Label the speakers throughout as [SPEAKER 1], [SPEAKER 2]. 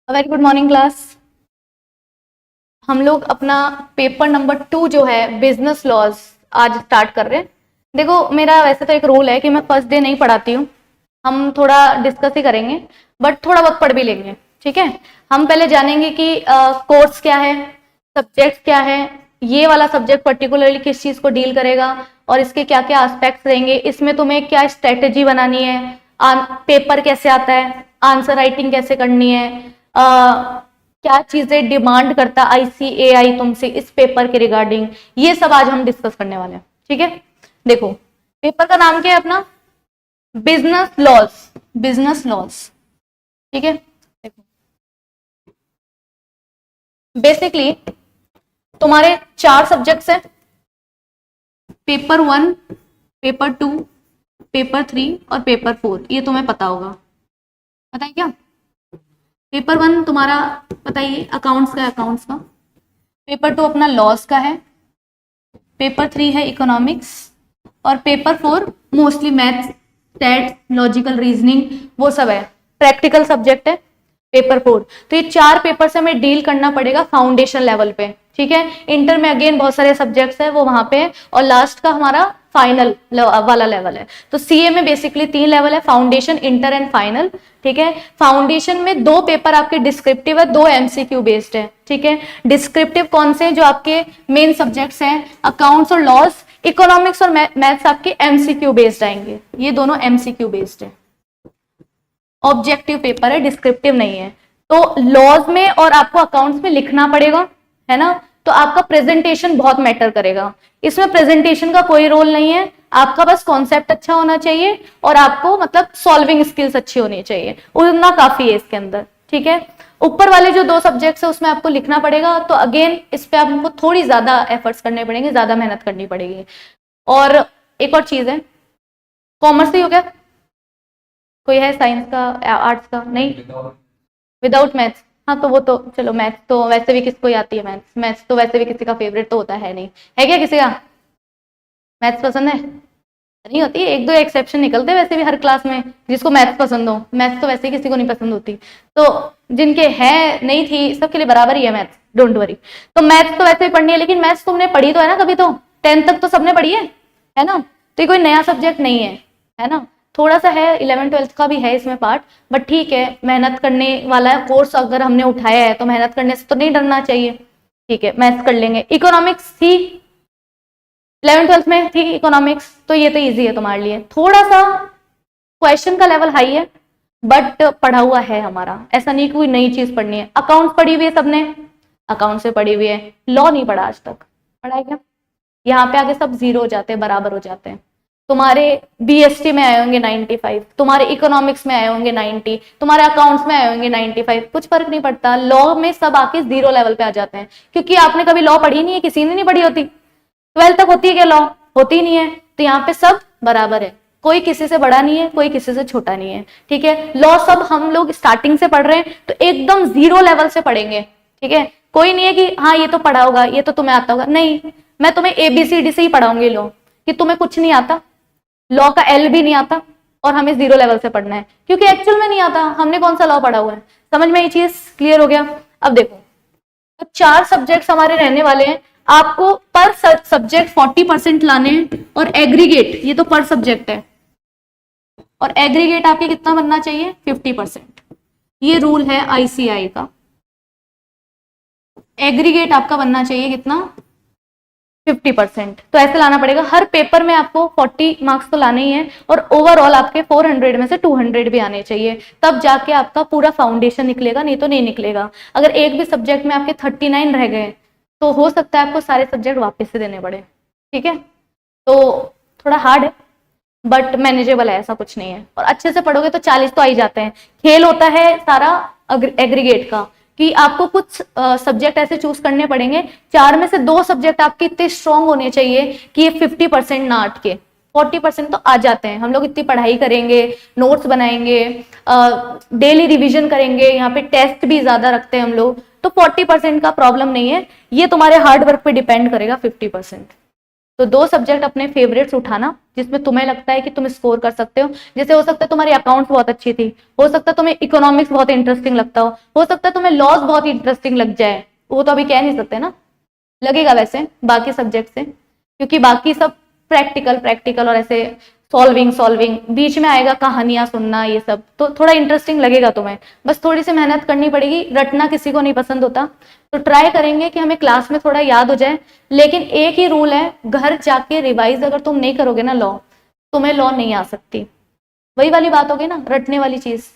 [SPEAKER 1] Very good morning class. हम लोग अपना पेपर नंबर 2 जो है बिजनेस लॉज आज स्टार्ट कर रहे हैं। देखो, मेरा वैसे तो एक रूल है कि मैं फर्स्ट डे नहीं पढ़ाती हूँ, हम थोड़ा डिस्कस ही करेंगे, बट थोड़ा बहुत पढ़ भी लेंगे। ठीक है, हम पहले जानेंगे कि कोर्स क्या है, सब्जेक्ट क्या है, ये वाला सब्जेक्ट पर्टिकुलरली किस चीज को डील करेगा और इसके क्या क्या एस्पेक्ट्स रहेंगे, इसमें तुम्हें क्या स्ट्रेटेजी बनानी है, पेपर कैसे आता है, आंसर राइटिंग कैसे करनी है, क्या चीजें डिमांड करता आईसीएआई तुमसे इस पेपर के रिगार्डिंग, ये सब आज हम डिस्कस करने वाले हैं। ठीक है, देखो पेपर का नाम क्या है अपना, बिजनेस लॉज। बिजनेस लॉज, ठीक है। देखो, बेसिकली तुम्हारे 4 सब्जेक्ट्स हैं, पेपर 1, पेपर 2, पेपर 3 और पेपर 4। ये तुम्हें पता होगा, पता है क्या? पेपर 1 तुम्हारा बताइए अकाउंट्स का है, अकाउंट्स का। पेपर 2 अपना लॉस का है, पेपर 3 है इकोनॉमिक्स और paper 4 mostly maths, stats, logical reasoning वो सब है, प्रैक्टिकल सब्जेक्ट है पेपर 4। तो ये 4 पेपर से हमें डील करना पड़ेगा फाउंडेशन लेवल पे। ठीक है, इंटर में अगेन बहुत सारे सब्जेक्ट्स है वो वहां पे है, और लास्ट का हमारा फाइनल वाला लेवल है। तो सीए में बेसिकली 3 लेवल है, फाउंडेशन, इंटर एंड फाइनल। ठीक है, फाउंडेशन में 2 पेपर आपके डिस्क्रिप्टिव है, 2 एमसीक्यू बेस्ड है। ठीक है, डिस्क्रिप्टिव कौन से जो आपके मेन सब्जेक्ट्स हैं, अकाउंट्स और लॉस, इकोनॉमिक्स और मैथ्स आपके एमसीक्यू बेस्ड आएंगे, ये दोनों एमसीक्यू बेस्ड है। ऑब्जेक्टिव पेपर है, डिस्क्रिप्टिव नहीं है। तो लॉज में और आपको अकाउंट्स में लिखना पड़ेगा, है ना। तो आपका प्रेजेंटेशन बहुत मैटर करेगा, इसमें प्रेजेंटेशन का कोई रोल नहीं है, आपका बस कॉन्सेप्ट अच्छा होना चाहिए और आपको मतलब सॉल्विंग स्किल्स अच्छी होनी चाहिए, उतना काफी है इसके अंदर। ठीक है, ऊपर वाले जो 2 सब्जेक्ट्स है उसमें आपको लिखना पड़ेगा, तो अगेन इस पे आपको थोड़ी ज्यादा एफर्ट्स करने पड़ेंगे, ज्यादा मेहनत करनी पड़ेगी। और एक और चीज है, कॉमर्स ही हो गया, कोई है साइंस का, आर्ट्स का? नहीं, विदाउट मैथ्स। हाँ तो वो तो चलो, मैथ्स तो वैसे भी किसको ही आती है, मैथ्स मैथ्स तो वैसे भी किसी का फेवरेट तो होता है नहीं, है क्या किसी का मैथ्स पसंद है? नहीं होती, एक दो एक्सेप्शन निकलते हैं वैसे भी हर क्लास में जिसको मैथ्स पसंद हो, मैथ्स तो वैसे ही किसी को नहीं पसंद होती। तो जिनके है नहीं थी सबके लिए बराबर ही है मैथ्स, डोंट वरी। तो मैथ्स तो वैसे ही पढ़नी है, लेकिन मैथ्स तुमने पढ़ी तो है ना कभी, तो 10th तक तो सबने पढ़ी है ना। तो ये कोई नया सब्जेक्ट नहीं है ना। थोड़ा सा है, 11th-12th का भी है इसमें पार्ट, बट ठीक है, मेहनत करने वाला कोर्स अगर हमने उठाया है तो मेहनत करने से तो नहीं डरना चाहिए। ठीक है, मैथ्स कर लेंगे। इकोनॉमिक्स थी 11th-12th में, थी इकोनॉमिक्स, तो ये तो इजी है तुम्हारे लिए। थोड़ा सा क्वेश्चन का लेवल हाई है बट पढ़ा हुआ है हमारा, ऐसा नहीं कोई नई चीज पढ़नी है। अकाउंट पढ़ी हुई है सबने, अकाउंट से पढ़ी हुई है। लॉ नहीं पढ़ा आज तक, पढ़ा है क्या? यहाँ पे आगे सब जीरो हो जाते हैं, बराबर हो जाते हैं। तुम्हारे बीएसटी में आए होंगे 95, तुम्हारे इकोनॉमिक्स में आए होंगे 90, तुम्हारे अकाउंट्स में आए होंगे 95, कुछ फर्क नहीं पड़ता। लॉ में सब आके जीरो लेवल पे आ जाते हैं, क्योंकि आपने कभी लॉ पढ़ी नहीं है, किसी ने नहीं पढ़ी होती। 12th तक होती है क्या लॉ? होती नहीं है। तो यहाँ पे सब बराबर है, कोई किसी से बड़ा नहीं है, कोई किसी से छोटा नहीं है। ठीक है, लॉ सब हम लोग स्टार्टिंग से पढ़ रहे हैं तो एकदम जीरो लेवल से पढ़ेंगे। ठीक है, कोई नहीं है कि हाँ ये तो पढ़ा होगा, ये तो तुम्हें आता होगा, नहीं। मैं तुम्हें एबीसीडी से ही पढ़ाऊंगी लॉ, कि तुम्हें कुछ नहीं आता, लॉ का एल भी नहीं आता, और हमें जीरो लेवल से पढ़ना है, क्योंकि एक्चुअल में नहीं आता, हमने कौन सा लॉ पढ़ा हुआ है। समझ में ये चीज क्लियर हो गया? अब देखो, तो 4 सब्जेक्ट्स हमारे रहने वाले हैं, आपको पर सब्जेक्ट 40% लाने हैं, और एग्रीगेट, ये तो पर सब्जेक्ट है, और एग्रीगेट आपके कितना बनना चाहिए? 50%। ये रूल है आईसीआई का, एग्रीगेट आपका बनना चाहिए कितना? 50%। तो ऐसे लाना पड़ेगा, हर पेपर में आपको 40 मार्क्स तो लाने ही है, और ओवरऑल आपके 400 में से 200 भी आने चाहिए, तब जाके आपका पूरा फाउंडेशन निकलेगा, नहीं तो नहीं निकलेगा। अगर एक भी सब्जेक्ट में आपके 39 रह गए तो हो सकता है आपको सारे सब्जेक्ट वापस से देने पड़े। ठीक है, तो थोड़ा हार्ड है बट मैनेजेबल है, ऐसा कुछ नहीं है। और अच्छे से पढ़ोगे तो 40 तो आ ही जाते हैं। खेल होता है सारा एग्रीगेट का, कि आपको कुछ सब्जेक्ट ऐसे चूज करने पड़ेंगे, 4 में से 2 सब्जेक्ट आपके इतने स्ट्रॉन्ग होने चाहिए कि ये 50% ना अटके। 40% तो आ जाते हैं, हम लोग इतनी पढ़ाई करेंगे, नोट्स बनाएंगे, डेली रिवीजन करेंगे, यहाँ पे टेस्ट भी ज्यादा रखते हैं हम लोग, तो 40% का प्रॉब्लम नहीं है। ये तुम्हारे हार्ड वर्क पे डिपेंड करेगा 50%। तो 2 सब्जेक्ट अपने फेवरेट्स उठाना जिसमें तुम्हें लगता है कि तुम स्कोर कर सकते हो। जैसे हो सकता है तुम्हारी अकाउंट्स बहुत अच्छी थी, हो सकता है तुम्हें इकोनॉमिक्स बहुत इंटरेस्टिंग लगता हो सकता है तुम्हें लॉज बहुत इंटरेस्टिंग लग जाए, वो तो अभी कह नहीं सकते ना, लगेगा वैसे बाकी सब्जेक्ट से, क्योंकि बाकी सब प्रैक्टिकल प्रैक्टिकल और ऐसे सॉल्विंग सॉल्विंग बीच में आएगा, कहानियां सुनना, ये सब तो थोड़ा इंटरेस्टिंग लगेगा तुम्हें। बस थोड़ी सी मेहनत करनी पड़ेगी, रटना किसी को नहीं पसंद होता, तो ट्राई करेंगे कि हमें क्लास में थोड़ा याद हो जाए। लेकिन एक ही रूल है, घर जाके रिवाइज अगर तुम नहीं करोगे ना लॉ, तुम्हें लॉ नहीं आ सकती। वही वाली बात होगी ना, रटने वाली चीज।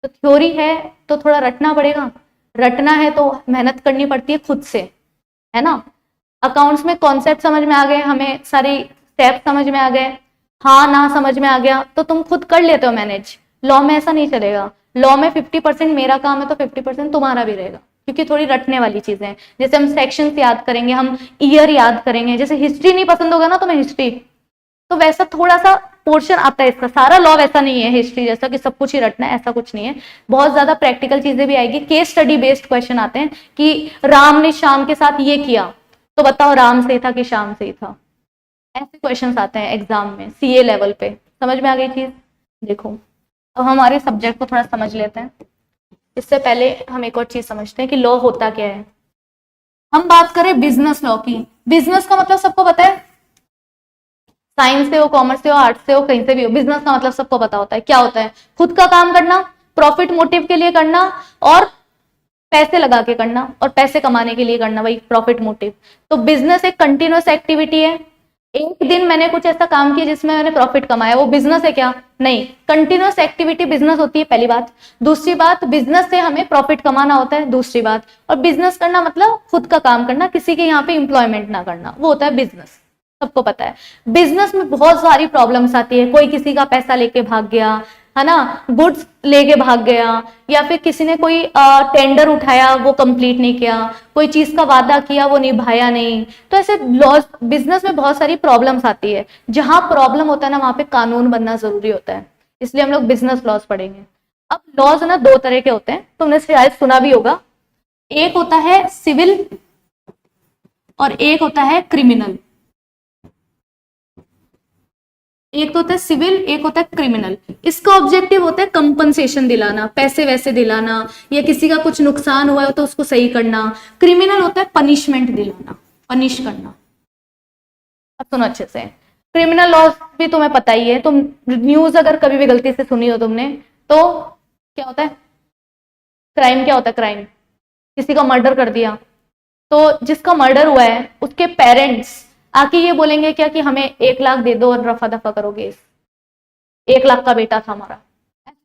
[SPEAKER 1] तो थ्योरी है तो थोड़ा रटना पड़ेगा, रटना है तो मेहनत करनी पड़ती है खुद से, है ना। अकाउंट्स में कॉन्सेप्ट समझ में आ गए, हमें सारी स्टेप समझ में आ गए, हाँ ना समझ में आ गया तो तुम खुद कर लेते हो मैनेज। लॉ में ऐसा नहीं चलेगा, लॉ में 50% मेरा काम है तो 50% तुम्हारा भी रहेगा, क्योंकि थोड़ी रटने वाली चीजें हैं। जैसे हम सेक्शंस याद करेंगे, हम ईयर याद करेंगे, जैसे हिस्ट्री नहीं पसंद होगा ना तुम्हें हिस्ट्री, तो वैसा थोड़ा सा पोर्शन आता है इसका। सारा लॉ वैसा नहीं है हिस्ट्री जैसा कि सब कुछ ही रटना है, ऐसा कुछ नहीं है। बहुत ज्यादा प्रैक्टिकल चीजें भी आएगी, केस स्टडी बेस्ड क्वेश्चन आते हैं कि राम ने श्याम के साथ ये किया, तो बताओ राम से था कि श्याम से था। ऐसे क्वेश्चंस आते हैं एग्जाम में सीए लेवल पे। समझ में आ गई चीज? देखो अब हमारे सब्जेक्ट को थोड़ा समझ लेते हैं। इससे पहले हम एक और चीज समझते हैं कि लॉ होता क्या है। हम बात करें बिजनेस लॉ की। बिजनेस का मतलब सबको पता है, साइंस से हो, कॉमर्स से हो, आर्ट्स से हो, कहीं से भी हो, बिजनेस का मतलब सबको पता होता है क्या होता है। खुद का काम करना, प्रॉफिट मोटिव के लिए करना, और पैसे लगा के करना और पैसे कमाने के लिए करना, वही प्रॉफिट मोटिव। तो बिजनेस एक कंटिन्यूअस एक्टिविटी है। एक दिन मैंने कुछ ऐसा काम किया जिसमें मैंने प्रॉफिट कमाया, वो बिजनेस है क्या? नहीं। कंटिन्यूअस एक्टिविटी बिजनेस होती है, पहली बात। दूसरी बात, बिजनेस से हमें प्रॉफिट कमाना होता है, दूसरी बात। और बिजनेस करना मतलब खुद का काम करना, किसी के यहाँ पे इंप्लॉयमेंट ना करना, वो होता है बिजनेस। सबको पता है। बिजनेस में बहुत सारी प्रॉब्लम्स आती है, कोई किसी का पैसा लेके भाग गया, है ना, गुड्स लेके भाग गया, या फिर किसी ने कोई टेंडर उठाया वो कंप्लीट नहीं किया, कोई चीज का वादा किया वो निभाया नहीं। तो ऐसे लॉज बिजनेस में बहुत सारी प्रॉब्लम्स आती है। जहां प्रॉब्लम होता है ना, वहां पे कानून बनना जरूरी होता है, इसलिए हम लोग बिजनेस लॉज पढ़ेंगे। अब लॉज ना 2 तरह के होते हैं, तुमने शायद सुना भी होगा। एक होता है सिविल और एक होता है क्रिमिनल। एक तो होता है सिविल, एक होता है क्रिमिनल। इसका ऑब्जेक्टिव होता है कंपनसेशन दिलाना, पैसे वैसे दिलाना, या किसी का कुछ नुकसान हुआ है तो उसको सही करना। क्रिमिनल होता है पनिशमेंट दिलाना, पनिश करना। अब सुनो अच्छे से, क्रिमिनल लॉज भी तुम्हें पता ही है, तुम न्यूज अगर कभी भी गलती से सुनी हो तुमने, तो क्या होता है क्राइम? क्या होता है क्राइम? किसी का मर्डर कर दिया, तो जिसका मर्डर हुआ है उसके पेरेंट्स आके ये बोलेंगे क्या कि हमें 1 लाख दे दो और रफा दफा करोगे, 1 लाख का बेटा था हमारा,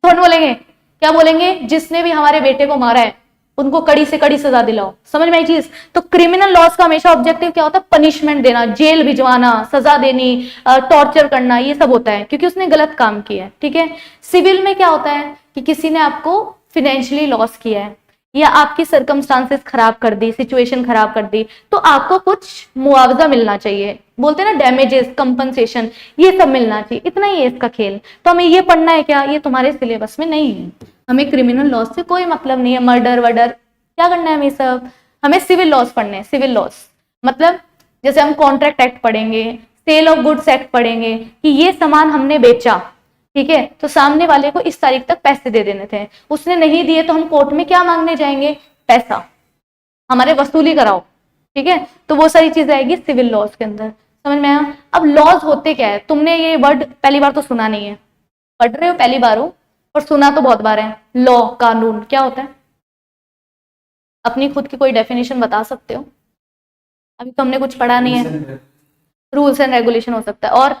[SPEAKER 1] कौन बोलेंगे? क्या बोलेंगे? जिसने भी हमारे बेटे को मारा है उनको कड़ी से कड़ी सजा दिलाओ। समझ में आई चीज? तो क्रिमिनल लॉस का हमेशा ऑब्जेक्टिव क्या होता है? पनिशमेंट देना, जेल भिजवाना, सजा देनी, टॉर्चर करना, ये सब होता है क्योंकि उसने गलत काम किया है। ठीक है। सिविल में क्या होता है कि किसी ने आपको फिनेंशियली लॉस किया है, या आपकी सर्कमस्टांसेस खराब कर दी, सिचुएशन खराब कर दी, तो आपको कुछ मुआवजा मिलना चाहिए, बोलते हैं ना डैमेजेस, कंपनसेशन, ये सब मिलना चाहिए। इतना ही है इसका खेल। तो हमें ये पढ़ना है क्या? ये तुम्हारे सिलेबस में नहीं है। हमें क्रिमिनल लॉस से कोई मतलब नहीं है, मर्डर वर्डर क्या करना है हमें सब। हमें सिविल लॉस पढ़ने हैं। सिविल लॉस मतलब जैसे हम कॉन्ट्रैक्ट एक्ट पढ़ेंगे, सेल ऑफ गुड्स एक्ट पढ़ेंगे कि ये सामान हमने बेचा, ठीक है, तो सामने वाले को इस तारीख तक पैसे दे देने थे, उसने नहीं दिए तो हम कोर्ट में क्या मांगने जाएंगे? पैसा, हमारे वसूली कराओ। ठीक है, तो वो सारी चीजें आएगी सिविल लॉज के अंदर। समझ में आया? अब लॉज होते क्या है? तुमने ये वर्ड पहली बार तो सुना नहीं है, पढ़ रहे हो पहली बार हो, और सुना तो बहुत बार है। लॉ, कानून क्या होता है? अपनी खुद की कोई डेफिनेशन बता सकते हो? अभी तो हमने कुछ पढ़ा नहीं है। रूल्स एंड रेगुलेशन हो सकता है, और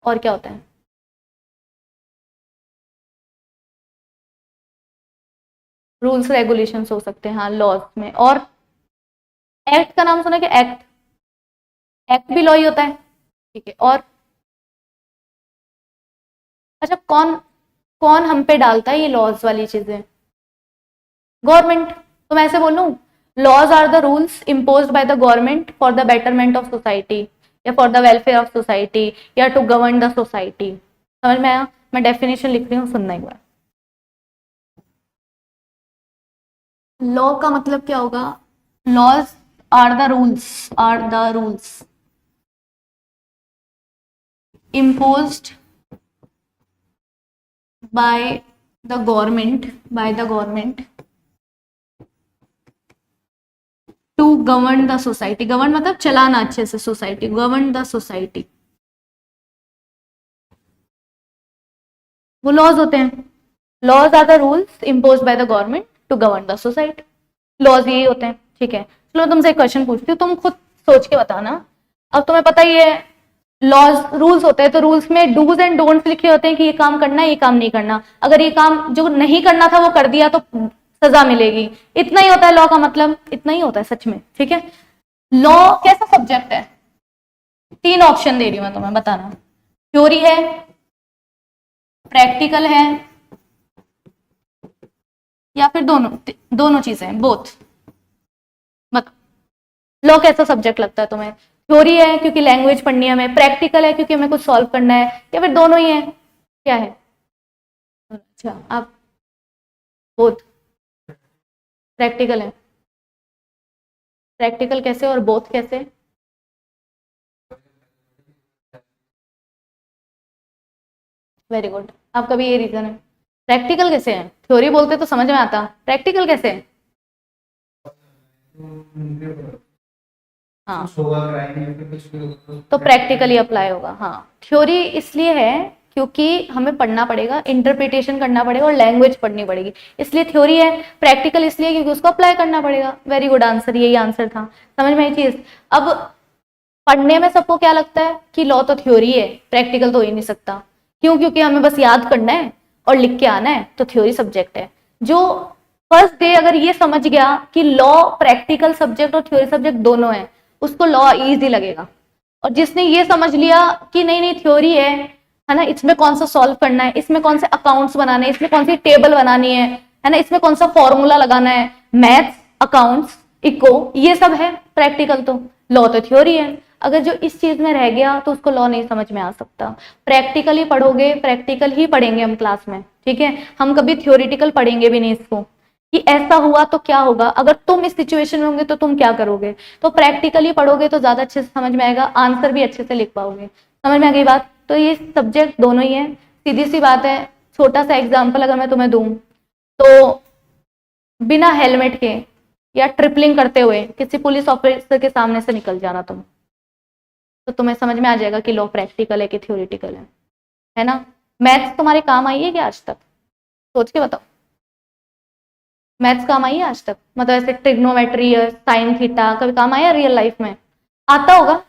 [SPEAKER 1] क्या होता है? रूल्स रेगुलेशंस हो सकते हैं हाँ लॉज में। और एक्ट का नाम सुना क्या? एक्ट, एक्ट भी लॉ ही होता है। ठीक है। और अच्छा, कौन कौन हम पे डालता है ये लॉज वाली चीजें? गवर्नमेंट। तो मैं ऐसे बोलूं, laws are the rules imposed by the government for the betterment of society, या for the welfare of society, या टू गवर्न द सोसाइटी। समझ में आया? मैं डेफिनेशन लिख रही हूँ, सुनना एक बार। लॉ का मतलब क्या होगा? Laws are the rules, are the rules imposed by the government to govern the society. govern मतलब चलाना अच्छे से सोसाइटी, govern the society. वो लॉज होते हैं, laws are the rules impose by the government to govern the society. Laws यही होते हैं. ठीक है, चलो तुमसे एक क्वेश्चन पूछती हूँ, तुम खुद सोच के बताना. अब तुम्हें पता ही है लॉज रूल्स होते हैं, तो रूल्स में डूज एंड डोंट्स लिखे होते हैं कि ये काम करना है, ये काम नहीं करना. अगर ये काम जो नहीं करना था वो कर दिया तो सजा मिलेगी. इतना ही होता है लॉ का मतलब, इतना ही होता है सच में. ठीक है, लॉ कैसा सब्जेक्ट है? 3 ऑप्शन दे रही हूं मैं तुम्हें, बताना. थ्योरी है, प्रैक्टिकल है, या फिर दोनों चीजें, बोथ. मत लॉ कैसा सब्जेक्ट लगता है तुम्हें? थ्योरी है क्योंकि लैंग्वेज पढ़नी है हमें, प्रैक्टिकल है क्योंकि हमें कुछ सॉल्व करना है, या फिर दोनों ही है? क्या है? अच्छा, आप बोथ प्रैक्टिकल है. प्रैक्टिकल कैसे और बोथ कैसे? वेरी गुड, आपका भी ये रीजन है. प्रैक्टिकल कैसे है? थ्योरी बोलते तो समझ में आता, प्रैक्टिकल कैसे है? हाँ, तो प्रैक्टिकली अप्लाई होगा. हाँ, थ्योरी इसलिए है क्योंकि हमें पढ़ना पड़ेगा, इंटरप्रिटेशन करना पड़ेगा और लैंग्वेज पढ़नी पड़ेगी, इसलिए थ्योरी है. प्रैक्टिकल इसलिए क्योंकि उसको अप्लाई करना पड़ेगा. वेरी गुड आंसर, यही आंसर था. समझ में आई चीज? अब पढ़ने में सबको क्या लगता है कि लॉ तो थ्योरी है, प्रैक्टिकल तो हो ही नहीं सकता. क्यों? क्योंकि हमें बस याद करना है और लिख के आना है, तो थ्योरी सब्जेक्ट है. जो फर्स्ट डे अगर ये समझ गया कि लॉ प्रैक्टिकल सब्जेक्ट और थ्योरी सब्जेक्ट दोनों है, उसको लॉ इजी लगेगा. और जिसने ये समझ लिया कि नहीं नहीं थ्योरी है ना, इसमें कौन सा सॉल्व करना है, इसमें कौन से अकाउंट्स बनाने हैं, इसमें कौन सी टेबल बनानी है ना, इसमें कौन सा फॉर्मूला लगाना है, मैथ्स, अकाउंट्स, इको, ये सब है प्रैक्टिकल. तो लॉ तो थ्योरी है. अगर जो इस चीज में रह गया तो उसको लॉ नहीं समझ में आ सकता. प्रैक्टिकली पढ़ोगे, प्रैक्टिकल ही पढ़ेंगे हम क्लास में. ठीक है, हम कभी थ्योरिटिकल पढ़ेंगे भी नहीं इसको कि ऐसा हुआ तो क्या होगा, अगर तुम इस सिचुएशन में होंगे तो तुम क्या करोगे. तो प्रैक्टिकली पढ़ोगे तो ज्यादा अच्छे से समझ में आएगा, आंसर भी अच्छे से लिख पाओगे. समझ में आ गई बात? तो ये सब्जेक्ट दोनों ही है, सीधी सी बात है. छोटा सा एग्जाम्पल अगर मैं तुम्हें दूं तो बिना हेलमेट के या ट्रिपलिंग करते हुए किसी पुलिस ऑफिसर के सामने से निकल जाना तुम, तो तुम्हें समझ में आ जाएगा कि लॉ प्रैक्टिकल है कि थ्योरिटिकल है ना. मैथ्स तुम्हारे काम आई है क्या आज तक? सोच के बताओ, मैथ्स काम आई है आज तक? मतलब ऐसे ट्रिग्नोमेट्री, साइन थीटा कभी काम आया रियल लाइफ में? आता होगा,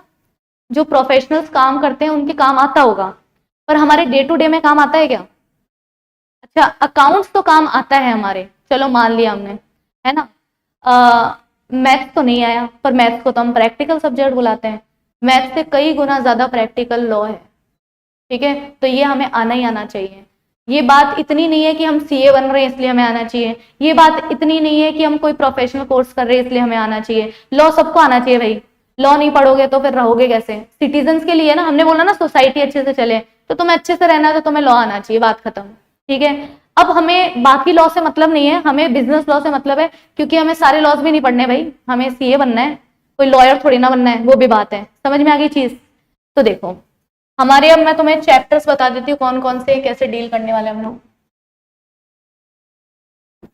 [SPEAKER 1] जो प्रोफेशनल्स काम करते हैं उनके काम आता होगा, पर हमारे डे टू डे में काम आता है क्या? अच्छा, अकाउंट्स तो काम आता है हमारे, चलो मान लिया हमने, है ना. मैथ्स तो नहीं आया, पर मैथ्स को तो हम प्रैक्टिकल सब्जेक्ट बुलाते हैं. मैथ्स से कई गुना ज्यादा प्रैक्टिकल लॉ है. ठीक है, तो ये हमें आना ही आना चाहिए. ये बात इतनी नहीं है कि हम सीए बन रहे हैं इसलिए हमें आना चाहिए. ये बात इतनी नहीं है कि हम कोई प्रोफेशनल कोर्स कर रहे हैं इसलिए हमें आना चाहिए. लॉ सबको आना चाहिए भाई. लॉ नहीं पढ़ोगे तो फिर रहोगे कैसे? सिटीजन्स के लिए ना, हमने बोला ना सोसाइटी अच्छे से चले, तो तुम्हें अच्छे से रहना है तो तुम्हें लॉ आना चाहिए, बात खत्म. ठीक है, अब हमें बाकी लॉ से मतलब नहीं है, हमें बिजनेस लॉ से मतलब है, क्योंकि हमें सारे लॉज भी नहीं पढ़ने भाई. हमें सीए बनना है, कोई लॉयर थोड़ी ना बनना है, वो भी बात है. समझ में आ गई चीज? तो देखो हमारे, अब मैं तुम्हें चैप्टर्स बता देती हूँ कौन कौन से कैसे डील करने वाले हम लोग.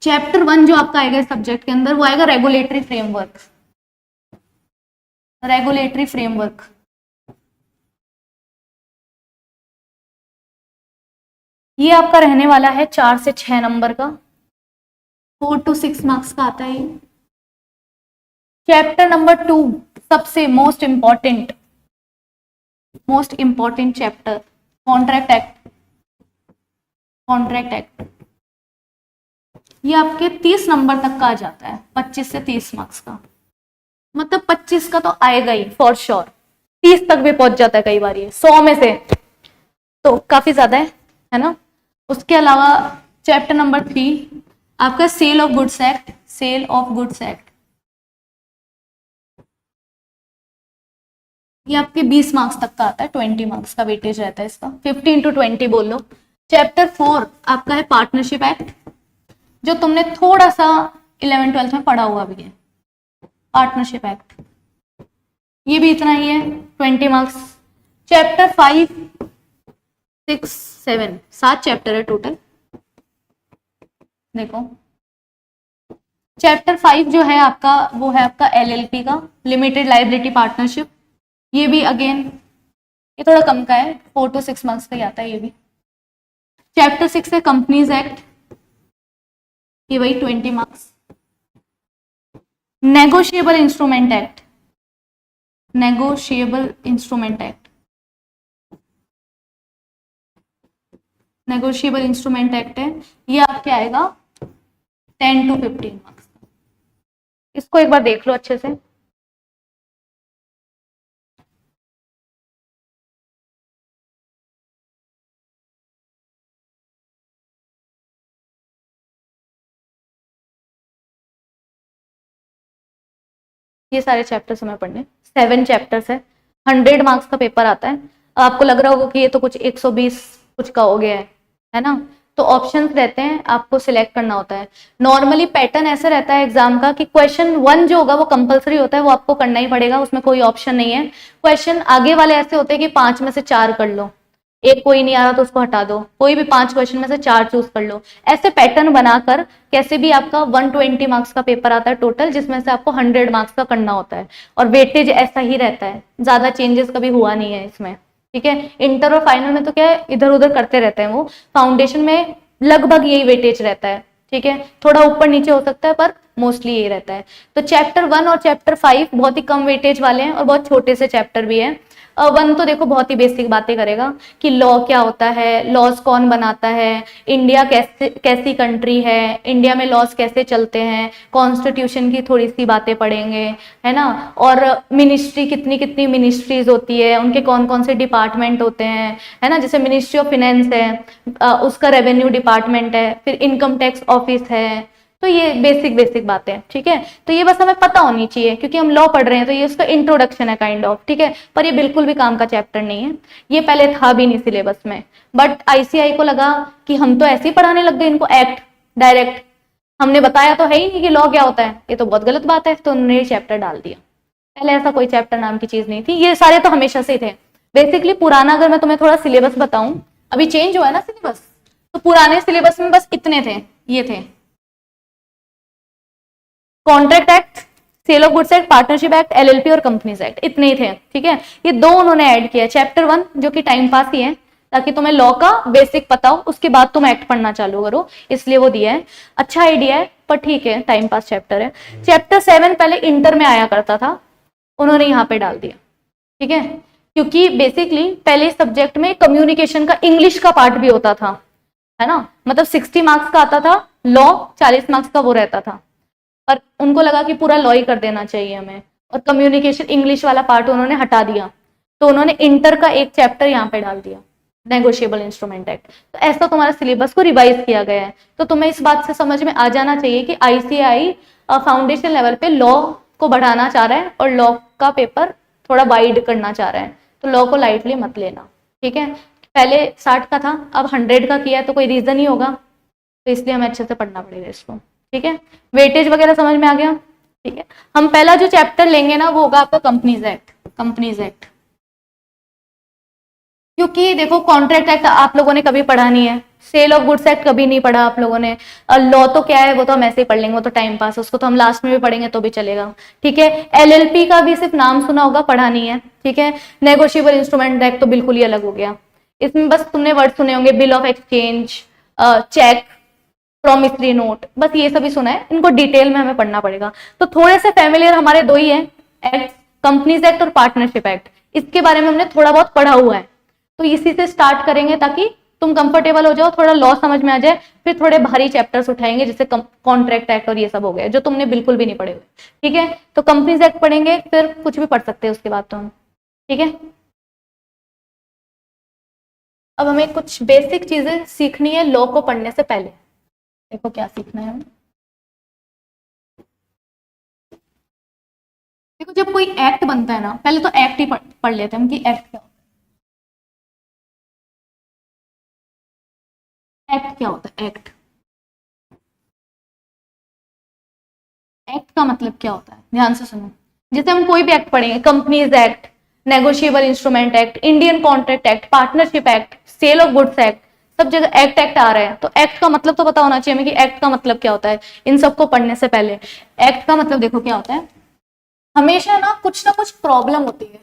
[SPEAKER 1] चैप्टर 1 जो आपका आएगा सब्जेक्ट के अंदर, वो आएगा रेगुलेटरी फ्रेमवर्क. रेगुलेटरी फ्रेमवर्क ये आपका रहने वाला है 4 से 6 नंबर का, 4 to 6 मार्क्स का आता है. चैप्टर नंबर 2 सबसे most important chapter, contract act. Contract act ये आपके 30 नंबर तक का आ जाता है, 25 से 30 मार्क्स का. मतलब 25 का तो आएगा ही फॉर श्योर, 30 तक भी पहुंच जाता है कई बार ये 100 में से, तो काफी ज्यादा है ना. उसके अलावा चैप्टर नंबर 3 आपका sale of goods act. Sale of goods act ये आपके 20 मार्क्स तक का आता है, 20 मार्क्स का वेटेज रहता है इसका, 15 to 20 बोल लो. चैप्टर 4 आपका है पार्टनरशिप एक्ट, जो तुमने थोड़ा सा 11th-12th में पढ़ा हुआ भी है. पार्टनरशिप एक्ट ये भी इतना ही है, 20 मार्क्स. चैप्टर 5 6 7 7 चैप्टर है टोटल। देखो चैप्टर 5 जो है आपका वो है आपका एलएलपी का, लिमिटेड लाइबिलिटी पार्टनरशिप। ये भी अगेन ये थोड़ा कम का है, 4 to 6 मार्क्स का ही आता है ये भी। चैप्टर 6 है कंपनीज एक्ट, ये वही 20 marks. Negotiable instrument act, negotiable instrument act, negotiable instrument act है, ये आपके आएगा 10 to 15 मार्क्स। इसको एक बार देख लो अच्छे से। ये सारे चैप्टर्स हमें पढ़ने, 7 चैप्टर्स है, 100 मार्क्स का पेपर आता है। आपको लग रहा होगा कि ये तो कुछ 120 कुछ का हो गया है ना? तो ऑप्शंस रहते हैं, आपको सिलेक्ट करना होता है। नॉर्मली पैटर्न ऐसा रहता है एग्जाम का कि क्वेश्चन 1 जो होगा वो कंपलसरी होता है, वो आपको करना ही पड़ेगा, उसमें कोई ऑप्शन नहीं है। क्वेश्चन आगे वाले ऐसे होते हैं कि 5 में से 4 कर लो, एक कोई नहीं आ रहा तो उसको हटा दो, कोई भी 5 क्वेश्चन में से 4 चूज कर लो। ऐसे पैटर्न बनाकर कैसे भी आपका 120 मार्क्स का पेपर आता है टोटल, जिसमें से आपको 100 मार्क्स का करना होता है, और वेटेज ऐसा ही रहता है, ज्यादा चेंजेस कभी हुआ नहीं है इसमें। ठीक है, इंटर और फाइनल में तो क्या है, इधर उधर करते रहते हैं वो, फाउंडेशन में लगभग यही वेटेज रहता है। ठीक है, थोड़ा ऊपर नीचे हो सकता है पर मोस्टली यही रहता है। तो चैप्टर 1 और चैप्टर 5 बहुत ही कम वेटेज वाले हैं और बहुत छोटे से चैप्टर भी है। 1 तो देखो बहुत ही बेसिक बातें करेगा कि लॉ क्या होता है, लॉज कौन बनाता है, इंडिया कैसी कंट्री है, इंडिया में लॉज कैसे चलते हैं, कॉन्स्टिट्यूशन की थोड़ी सी बातें पढ़ेंगे, है ना? और मिनिस्ट्री कितनी कितनी मिनिस्ट्रीज होती है, उनके कौन कौन से डिपार्टमेंट होते हैं, है ना? जैसे मिनिस्ट्री ऑफ फिनेंस है, उसका रेवेन्यू डिपार्टमेंट है, फिर इनकम टैक्स ऑफिस है। तो ये बेसिक बेसिक बातें, ठीक है, तो ये बस हमें पता होनी चाहिए क्योंकि हम लॉ पढ़ रहे हैं, तो ये उसका इंट्रोडक्शन है काइंड ऑफ। ठीक है, पर ये बिल्कुल भी काम का चैप्टर नहीं है, ये पहले था भी नहीं सिलेबस में, बट आईसीआई को लगा कि हम तो ऐसे ही पढ़ाने लग गए इनको एक्ट डायरेक्ट, हमने बताया तो है ही नहीं कि लॉ क्या होता है, ये तो बहुत गलत बात है, तो उन्होंने ये चैप्टर डाल दिया। पहले ऐसा कोई चैप्टर नाम की चीज नहीं थी, ये सारे तो हमेशा से थे। बेसिकली पुराना अगर मैं तुम्हें थोड़ा सिलेबस बताऊं, अभी चेंज हुआ है ना सिलेबस, तो पुराने सिलेबस में बस इतने थे, ये थे contract act, sale of goods act, partnership act, LLP और कंपनीज एक्ट, इतने ही थे। ठीक है, ये 2 उन्होंने ऐड किया, चैप्टर 1 जो कि टाइम पास ही है, ताकि तुम्हें लॉ का बेसिक पता हो, उसके बाद तुम एक्ट पढ़ना चालू करो, इसलिए वो दिया है। अच्छा आइडिया है, पर ठीक है, टाइम पास चैप्टर है। चैप्टर 7 पहले इंटर में आया करता था, उन्होंने यहाँ पे डाल दिया। ठीक है, क्योंकि बेसिकली पहले सब्जेक्ट में कम्युनिकेशन का इंग्लिश का पार्ट भी होता था, है ना? मतलब 60 मार्क्स का आता था लॉ, 40 मार्क्स का वो रहता था, पर उनको लगा कि पूरा लॉ ही कर देना चाहिए हमें, और कम्युनिकेशन इंग्लिश वाला पार्ट उन्होंने हटा दिया, तो उन्होंने इंटर का एक चैप्टर यहाँ पे डाल दिया, नेगोशिएबल इंस्ट्रूमेंट एक्ट। तो ऐसा तुम्हारा सिलेबस को रिवाइज किया गया है, तो तुम्हें इस बात से समझ में आ जाना चाहिए कि आईसीआई फाउंडेशन लेवल पे लॉ को बढ़ाना चाह रहा है और लॉ का पेपर थोड़ा वाइड करना चाह रहा है, तो लॉ को लाइटली मत लेना। ठीक है, पहले 60 का था, अब 100 का किया है, तो कोई रीजन ही होगा, तो इसलिए हमें अच्छे से पढ़ना पड़ेगा इसको। ठीक है, वेटेज वगैरह समझ में आ गया? ठीक है, हम पहला जो चैप्टर लेंगे ना वो होगा आपका कंपनीज एक्ट। कंपनीज एक्ट, क्योंकि देखो कॉन्ट्रैक्ट एक्ट आप लोगों ने कभी पढ़ा नहीं है, सेल ऑफ गुड्स एक्ट कभी नहीं पढ़ा आप लोगों ने, लॉ तो क्या है वो तो हम ऐसे ही पढ़ लेंगे, वो तो टाइम पास, उसको तो हम लास्ट में भी पढ़ेंगे तो भी चलेगा। ठीक है, एलएलपी का भी सिर्फ नाम सुना होगा, पढ़ा नहीं है। ठीक है, नेगोशिएबल इंस्ट्रूमेंट एक्ट तो बिल्कुल ही अलग हो गया, इसमें बस तुमने वर्ड सुने होंगे, bill of exchange, cheque, promissory note, बस ये सभी सुना है, इनको डिटेल में हमें पढ़ना पड़ेगा। तो थोड़े से फैमिलियर हमारे 2 ही हैं एक्ट, कंपनीज एक्ट और पार्टनरशिप एक्ट, इसके बारे में हमने थोड़ा बहुत पढ़ा हुआ है, तो इसी से स्टार्ट करेंगे ताकि तुम कंफर्टेबल हो जाओ, थोड़ा लॉ समझ में आ जाए, फिर थोड़े भारी चैप्टर्स उठाएंगे जैसे कॉन्ट्रैक्ट एक्ट और ये सब हो गए जो तुमने बिल्कुल भी नहीं पढ़े हुए। ठीक है, तो कंपनीज एक्ट पढ़ेंगे, फिर कुछ भी पढ़ सकते हैं उसके बाद तो हम। ठीक है, अब हमें कुछ बेसिक चीजें सीखनी है लॉ को पढ़ने से पहले। देखो क्या सीखना है हमें। देखो जब कोई एक्ट बनता है ना, पहले तो एक्ट ही पढ़ लेते हैं हम कि एक्ट क्या होता है। एक्ट क्या होता है? एक्ट, एक्ट का मतलब क्या होता है, ध्यान से सुनो। जैसे हम कोई भी एक्ट पढ़ेंगे, companies act, negotiable instrument act, Indian contract act, partnership act, sale of goods act, सब जगह एक्ट एक्ट आ रहा है। तो एक्ट का मतलब तो पता होना चाहिए हमें कि एक्ट का मतलब क्या होता है। इन सबको पढ़ने से पहले एक्ट का मतलब देखो क्या होता है। हमेशा ना कुछ प्रॉब्लम होती है,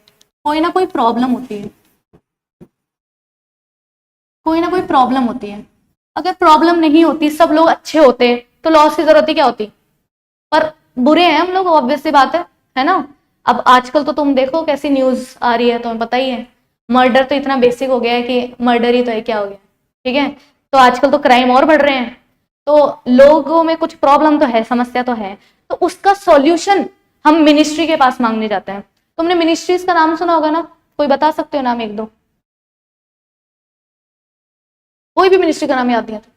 [SPEAKER 1] कोई ना कोई प्रॉब्लम होती है, कोई ना कोई प्रॉब्लम होती है। अगर प्रॉब्लम नहीं होती, सब लोग अच्छे होते, तो लॉस की जरूरत ही क्या होती। पर बुरे हैं हम लोग, ऑब्वियस सी बात है ना। अब आजकल तो तुम देखो कैसी न्यूज आ रही है, तुम्हें पता ही है। मर्डर तो इतना बेसिक हो गया है कि मर्डर ही तो है, क्या हो गया, ठीक है। तो आजकल तो क्राइम और बढ़ रहे हैं, तो लोगों में कुछ प्रॉब्लम तो है, समस्या तो है, तो उसका सॉल्यूशन हम मिनिस्ट्री के पास मांगने जाते हैं। तुमने मिनिस्ट्रीज का नाम सुना होगा ना, कोई बता सकते हो नाम एक दो, कोई भी मिनिस्ट्री का नाम याद नहीं आता।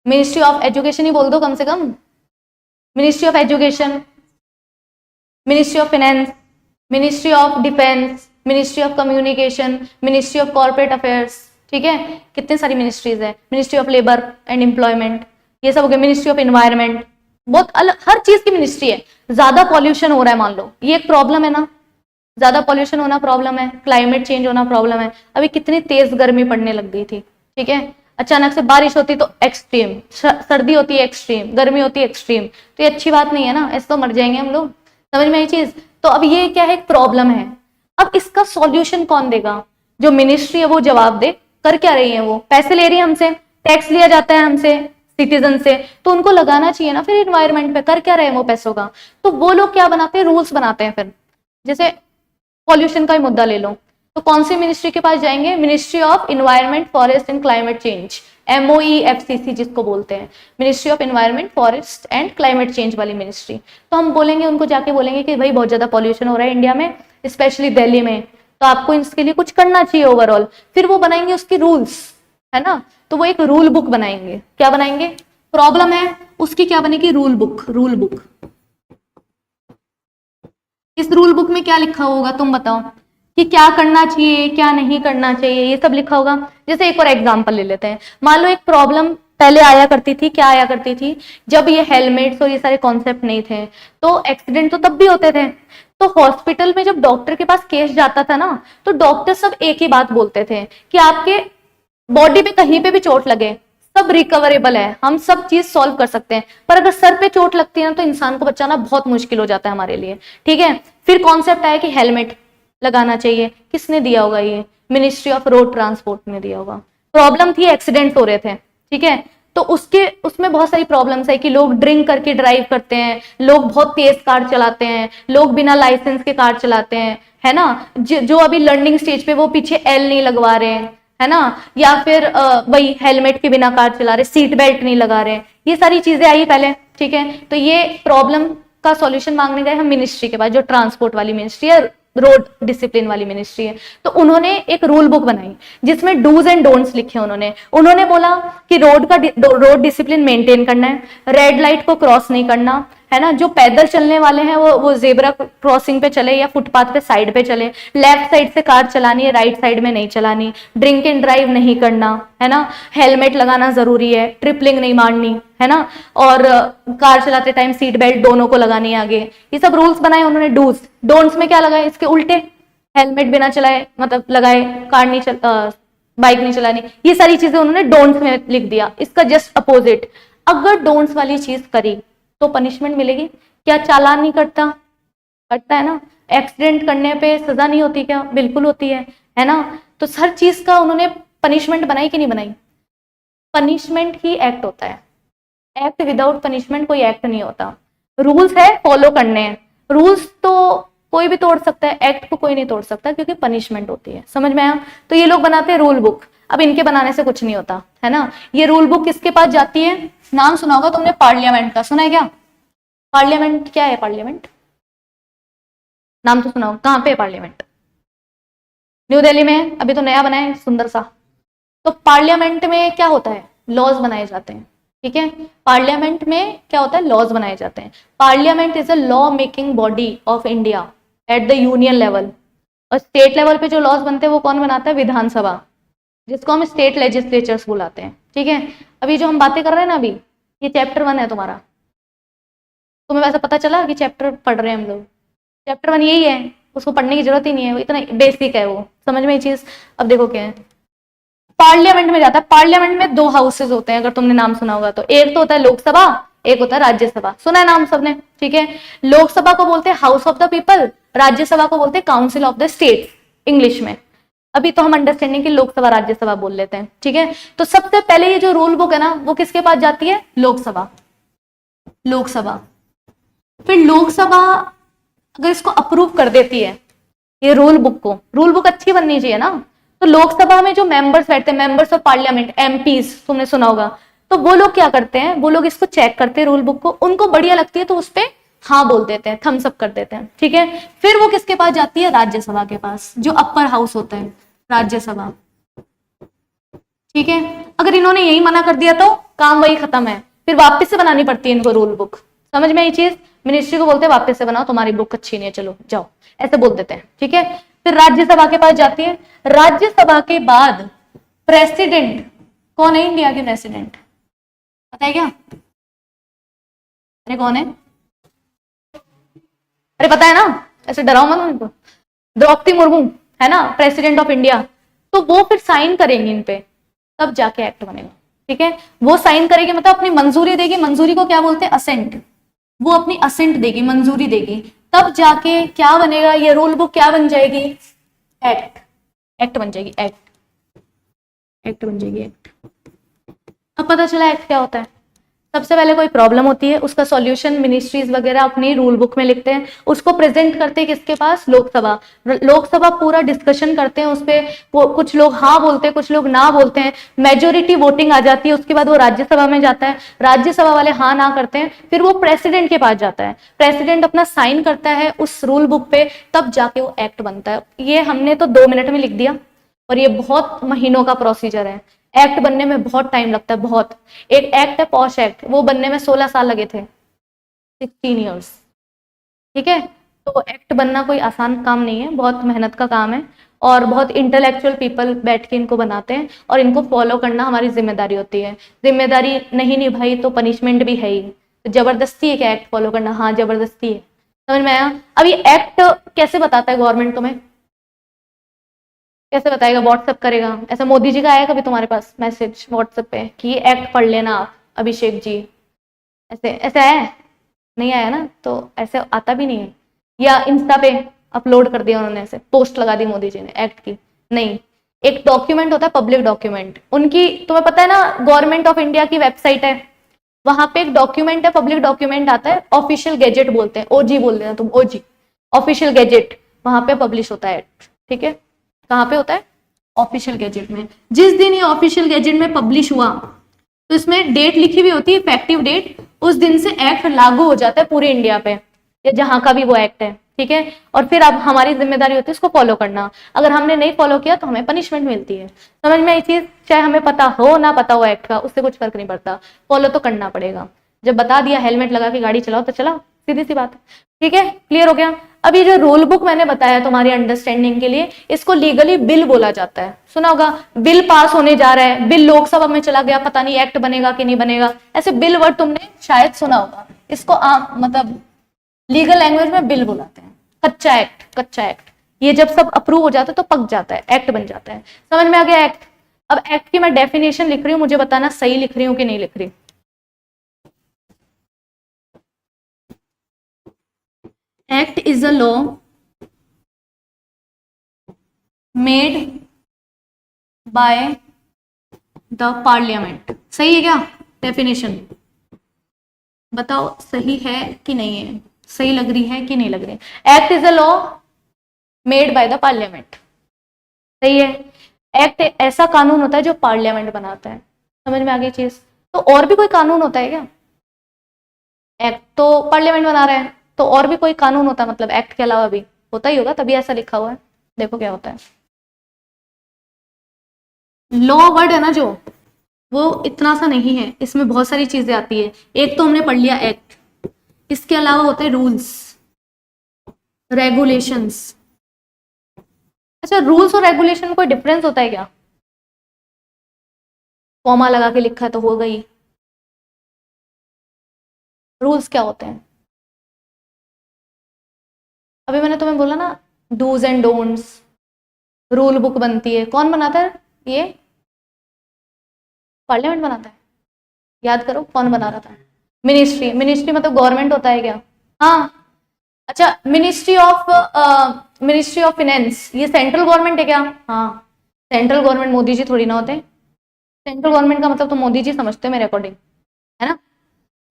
[SPEAKER 1] मिनिस्ट्री ऑफ एजुकेशन ही बोल दो कम से कम। Ministry of education, ministry of finance, ministry of defence, ministry of communication, ministry of corporate affairs, ठीक है। कितनी सारी मिनिस्ट्रीज है, ministry of labour and employment, ये सब हो गया। मिनिस्ट्री ऑफ एनवायरमेंट, बहुत अलग, हर चीज की मिनिस्ट्री है। ज्यादा पॉल्यूशन हो रहा है, मान लो ये एक प्रॉब्लम है ना, ज्यादा पॉल्यूशन होना प्रॉब्लम है, क्लाइमेट चेंज होना प्रॉब्लम है। अभी कितनी तेज गर्मी पड़ने लग गई थी, ठीक है। अचानक से बारिश होती तो एक्सट्रीम, सर्दी होती है एक्सट्रीम, गर्मी होती है एक्सट्रीम, तो ये अच्छी बात नहीं है ना, ऐसे तो मर जाएंगे हम लोग। समझ में आई चीज। तो अब ये क्या है, एक प्रॉब्लम है। अब इसका सॉल्यूशन कौन देगा, जो मिनिस्ट्री है वो जवाब दे। कर क्या रही है वो, पैसे ले रही है हमसे, टैक्स लिया जाता है हमसे सिटीजन से, तो उनको लगाना चाहिए ना फिर इन्वायरमेंट पे। कर क्या रहे हैं वो पैसों का, तो वो लोग क्या बनाते हैं, रूल्स बनाते हैं। फिर जैसे पॉल्यूशन का ही मुद्दा ले लो, तो कौन सी मिनिस्ट्री के पास जाएंगे, ministry of environment forest and climate change, MOEFCC जिसको बोलते हैं, ministry of environment forest and climate change वाली मिनिस्ट्री। तो हम बोलेंगे उनको, जाके बोलेंगे कि भाई बहुत ज्यादा पॉल्यूशन हो रहा है इंडिया में, स्पेशली दिल्ली में, तो आपको इसके लिए कुछ करना चाहिए ओवरऑल। फिर वो बनाएंगे उसकी रूल्स, है ना। तो वो एक रूल बुक बनाएंगे। क्या बनाएंगे, प्रॉब्लम है उसकी क्या बनेगी, रूल बुक। रूल बुक, इस रूल बुक में क्या लिखा होगा तुम बताओ, कि क्या करना चाहिए क्या नहीं करना चाहिए, ये सब लिखा होगा। जैसे एक और एग्जांपल ले लेते हैं, मान लो एक प्रॉब्लम पहले आया करती थी, क्या आया करती थी, जब ये हेलमेट्स और ये सारे कॉन्सेप्ट नहीं थे, तो एक्सीडेंट तो तब भी होते थे। तो हॉस्पिटल में जब डॉक्टर के पास केस जाता था ना, तो डॉक्टर सब एक ही बात बोलते थे कि आपके बॉडी पे कहीं पे भी चोट लगे, सब रिकवरेबल है, हम सब चीज सॉल्व कर सकते हैं। पर अगर सर पे चोट लगती है ना, तो इंसान को बचाना बहुत मुश्किल हो जाता है हमारे लिए, ठीक है। फिर कॉन्सेप्ट आया कि हेलमेट लगाना चाहिए। किसने दिया होगा ये, मिनिस्ट्री ऑफ रोड ट्रांसपोर्ट ने दिया होगा। प्रॉब्लम थी, एक्सीडेंट हो रहे थे, ठीक है। तो उसमें बहुत सारी प्रॉब्लम्स है कि लोग ड्रिंक करके ड्राइव करते हैं, लोग बहुत तेज कार चलाते हैं, लोग बिना लाइसेंस के कार चलाते हैं, है ना। जो अभी लर्निंग स्टेज पे वो पीछे एल नहीं लगवा रहे हैं, है ना, या फिर वही हेलमेट के बिना कार चला रहे, सीट बेल्ट नहीं लगा रहे, ये सारी चीजें आई पहले, ठीक है। तो ये प्रॉब्लम का सॉल्यूशन मांगने गए हम मिनिस्ट्री के पास, जो ट्रांसपोर्ट वाली मिनिस्ट्री है, रोड डिसिप्लिन वाली मिनिस्ट्री है। तो उन्होंने एक रूल बुक बनाई जिसमें डूज एंड डोंट्स लिखे। उन्होंने बोला कि रोड डिसिप्लिन मेंटेन करना है, रेड लाइट को क्रॉस नहीं करना, है ना। जो पैदल चलने वाले हैं वो जेब्रा क्रॉसिंग पे चले या फुटपाथ पे साइड पे चले, लेफ्ट साइड से कार चलानी है, राइट साइड में नहीं चलानी, ड्रिंक एंड ड्राइव नहीं करना, है ना, हेलमेट लगाना जरूरी है, ट्रिपलिंग नहीं मारनी, है ना, और कार चलाते टाइम सीट बेल्ट दोनों को लगानी है आगे। ये सब रूल्स बनाए उन्होंने। डूज डोंट्स में क्या लगाए, इसके उल्टे, हेलमेट बिना चलाए मतलब लगाए, कार नहीं बाइक नहीं चलानी, ये सारी चीजें उन्होंने डोंट्स में लिख दिया। इसका जस्ट अपोजिट, अगर डोंट्स वाली चीज करी तो पनिशमेंट मिलेगी। क्या चालान नहीं कटता, कटता है ना। एक्सीडेंट करने पे सजा नहीं होती क्या, बिल्कुल होती है ना। तो हर चीज का उन्होंने पनिशमेंट बनाई कि नहीं बनाई, पनिशमेंट ही एक्ट होता है, एक्ट विदाउट पनिशमेंट कोई एक्ट नहीं होता। रूल्स है, फॉलो करने हैं, रूल्स तो कोई भी तोड़ सकता है, एक्ट को कोई नहीं तोड़ सकता, क्योंकि पनिशमेंट होती है। समझ में आया। तो ये लोग बनाते हैं रूल बुक। अब इनके बनाने से कुछ नहीं होता, है ना। ये रूल बुक किसके पास जाती है, नाम सुना होगा तुमने, पार्लियामेंट का। सुना है क्या, पार्लियामेंट क्या है, पार्लियामेंट नाम तो सुना हो, कहाँ पे है पार्लियामेंट, न्यू दिल्ली में है, अभी तो नया बना है सुंदर सा। तो पार्लियामेंट में क्या होता है, लॉज बनाए जाते हैं, ठीक है। पार्लियामेंट में क्या होता है, लॉज बनाए जाते हैं। Parliament is a law making body of India at the union level. और स्टेट लेवल पे जो लॉज बनते हैं वो कौन बनाता है, विधानसभा, जिसको हम स्टेट लेजिस्लेचर्स बुलाते हैं, ठीक है। अभी जो हम बातें कर रहे हैं ना, अभी ये चैप्टर 1 है तुम्हारा। तुम्हें वैसे पता चला कि चैप्टर पढ़ रहे हैं हम लोग, चैप्टर 1 यही है उसको पढ़ने की जरूरत ही नहीं है, वो इतना बेसिक है, वो समझ में ये चीज। अब देखो क्या है, पार्लियामेंट में जाता है। पार्लियामेंट में दो हाउसेज होते हैं, अगर तुमने नाम सुना होगा तो। एक तो होता है लोकसभा, एक होता है राज्यसभा। सुना है नाम सबने, ठीक है। लोकसभा को बोलते हैं house of the people, Rajya Sabha को बोलते हैं council of the state English में। अभी तो हम अंडरस्टैंडिंग की लोकसभा राज्यसभा बोल लेते हैं, ठीक है। तो सबसे पहले ये जो रूल बुक है ना, वो किसके पास जाती है? लोकसभा। लोकसभा, फिर लोकसभा अगर इसको अप्रूव कर देती है ये रूल बुक को, रूल बुक अच्छी बननी चाहिए ना, तो लोकसभा में जो मेंबर्स बैठते हैं, मेंबर्स ऑफ पार्लियामेंट, एमपीज, तुमने सुना होगा, तो वो लोग क्या करते हैं, वो लोग इसको चेक करते हैं रूल बुक को, उनको बढ़िया लगती है तो उस पर हाँ बोल देते हैं, थम्स अप कर देते हैं, ठीक है। फिर वो किसके पास जाती है? राज्यसभा के पास, जो अपर हाउस होता है, राज्यसभा, ठीक है। अगर इन्होंने यही मना कर दिया तो काम वही खत्म है, फिर वापस से बनानी पड़ती है इनको रूल बुक। समझ में ये चीज? मिनिस्ट्री को बोलते हैं वापस से बनाओ, तुम्हारी बुक अच्छी नहीं है, चलो जाओ, ऐसे बोल देते हैं, ठीक है। फिर राज्यसभा के पास जाती है। राज्यसभा के बाद प्रेसिडेंट कौन है? इंडिया के प्रेसिडेंट पता है क्या? अरे कौन है? अरे पता है ना, ऐसे डराओ मत उनको। द्रौपदी मुर्मू है ना प्रेसिडेंट ऑफ इंडिया। तो वो फिर साइन करेंगे इन पे, तब जाके एक्ट बनेगा, ठीक है। वो साइन करेगी मतलब अपनी मंजूरी देगी, मंजूरी को क्या बोलते हैं? असेंट। वो अपनी असेंट देगी, मंजूरी देगी, तब जाके क्या बनेगा? ये रूल बुक क्या बन जाएगी? एक्ट। एक्ट बन जाएगी, एक्ट। एक्ट बन जाएगी, एक्ट। अब पता चला एक्ट क्या होता है। सबसे पहले कोई प्रॉब्लम होती है, उसका सॉल्यूशन मिनिस्ट्रीज वगैरह अपनी रूल बुक में लिखते हैं, उसको प्रेजेंट करते हैं किसके पास? लोकसभा। लोकसभा पूरा डिस्कशन करते हैं उस पर, वो कुछ लोग हाँ बोलते हैं, कुछ लोग ना बोलते हैं, मेजोरिटी वोटिंग आ जाती है, उसके बाद वो राज्यसभा में जाता है, राज्यसभा वाले हाँ ना करते हैं, फिर वो प्रेसिडेंट के पास जाता है, प्रेसिडेंट अपना साइन करता है उस रूल बुक पे, तब जाके वो एक्ट बनता है। ये हमने तो 2 मिनट में लिख दिया, और ये बहुत महीनों का प्रोसीजर है। एक्ट बनने में बहुत टाइम लगता है, बहुत। एक एक्ट है पॉश एक्ट, वो बनने में 16 साल लगे थे, 16 ईयर्स, ठीक है। तो एक्ट बनना कोई आसान काम नहीं है, बहुत मेहनत का काम है, और बहुत इंटेलेक्चुअल पीपल बैठ के इनको बनाते हैं, और इनको फॉलो करना हमारी जिम्मेदारी होती है। जिम्मेदारी नहीं निभाई तो पनिशमेंट भी है ही, तो जबरदस्ती है क्या एक्ट फॉलो करना? हाँ जबरदस्ती है। समझ में आया? अब ये एक्ट कैसे बताता है गवर्नमेंट तुम्हें? कैसे बताएगा? व्हाट्सएप करेगा? ऐसा मोदी जी का आया कभी तुम्हारे पास मैसेज व्हाट्सएप पे कि ये एक्ट पढ़ लेना आप अभिषेक जी? ऐसे ऐसे आया है? नहीं आया ना, तो ऐसे आता भी नहीं है। या इंस्टा पे अपलोड कर दिया उन्होंने, ऐसे पोस्ट लगा दी मोदी जी ने एक्ट की? नहीं। एक डॉक्यूमेंट होता है पब्लिक डॉक्यूमेंट, उनकी तुम्हें पता है ना, गवर्नमेंट ऑफ इंडिया की वेबसाइट है, वहां पे एक डॉक्यूमेंट है, पब्लिक डॉक्यूमेंट आता है, ऑफिशियल गैजेट बोलते हैं, ओजी बोल देना तुम, ओजी, ऑफिशियल गैजेट, वहां पे पब्लिश होता है, ठीक है। कहाँ पे होता है? ऑफिशियल गैजेट में। जिस दिन ये ऑफिशियल गैजेट में पब्लिश हुआ, तो इसमें डेट लिखी हुई होती है, इफेक्टिव डेट, उस दिन से एक्ट लागू हो जाता है पूरे इंडिया पे, या जहां का भी वो एक्ट है, ठीक है। और फिर अब हमारी जिम्मेदारी होती है उसको फॉलो करना। अगर हमने नहीं फॉलो किया तो हमें पनिशमेंट मिलती है। समझ में ये चीज? चाहे हमें पता हो ना पता हो एक्ट का, उससे कुछ फर्क नहीं पड़ता, फॉलो तो करना पड़ेगा। जब बता दिया हेलमेट लगा के गाड़ी चलाओ तो चलाओ, सीधी सी बात है, ठीक है। क्लियर हो गया? अब ये जो रूल बुक मैंने बताया तुम्हारी अंडरस्टैंडिंग के लिए, इसको लीगली बिल बोला जाता है। सुना होगा, बिल पास होने जा रहा है, बिल लोकसभा में चला गया, पता नहीं एक्ट बनेगा कि नहीं बनेगा, ऐसे बिल वर्ड तुमने शायद सुना होगा। इसको मतलब लीगल लैंग्वेज में बिल बुलाते हैं। कच्चा एक्ट, कच्चा एक्ट। ये जब सब अप्रूव हो जाता है तो पक जाता है, एक्ट बन जाता है। समझ में आ गया एक्ट? अब एक्ट की मैं डेफिनेशन लिख रही हूँ, मुझे बताना सही लिख रही हूँ कि नहीं लिख रही। Act is a law made by the parliament. सही है क्या डेफिनेशन? बताओ सही है कि नहीं है, सही लग रही है कि नहीं लग रही है? Act is a law made by the parliament, सही है। एक्ट ऐसा कानून होता है जो पार्लियामेंट बनाता है। समझ में आ गई चीज? तो और भी कोई कानून होता है क्या? एक्ट तो पार्लियामेंट बना रहा है, तो और भी कोई कानून होता है, मतलब एक्ट के अलावा भी होता ही होगा, तभी ऐसा लिखा हुआ है। देखो क्या होता है। लॉ वर्ड है ना जो, वो इतना सा नहीं है, इसमें बहुत सारी चीजें आती है। एक तो हमने पढ़ लिया एक्ट, इसके अलावा होते हैं रूल्स, रेगुलेशंस। अच्छा, रूल्स और रेगुलेशन में कोई डिफरेंस होता है क्या? कॉमा लगा के लिखा है तो हो गई। रूल्स क्या होते हैं? अभी मैंने तुम्हें बोला ना, dos and don'ts, rule book बनती है, कौन बनाता है ये? पार्लियामेंट बनाता है, याद करो कौन बना रहा था? मिनिस्ट्री। मिनिस्ट्री मतलब गवर्नमेंट होता है क्या? हाँ, अच्छा, मिनिस्ट्री ऑफ फाइनेंस ये सेंट्रल गवर्नमेंट है क्या? हाँ, सेंट्रल गवर्नमेंट मोदी जी थोड़ी ना होते। सेंट्रल गवर्नमेंट का मतलब तो मोदी जी समझते हो मेरे अकॉर्डिंग, है ना?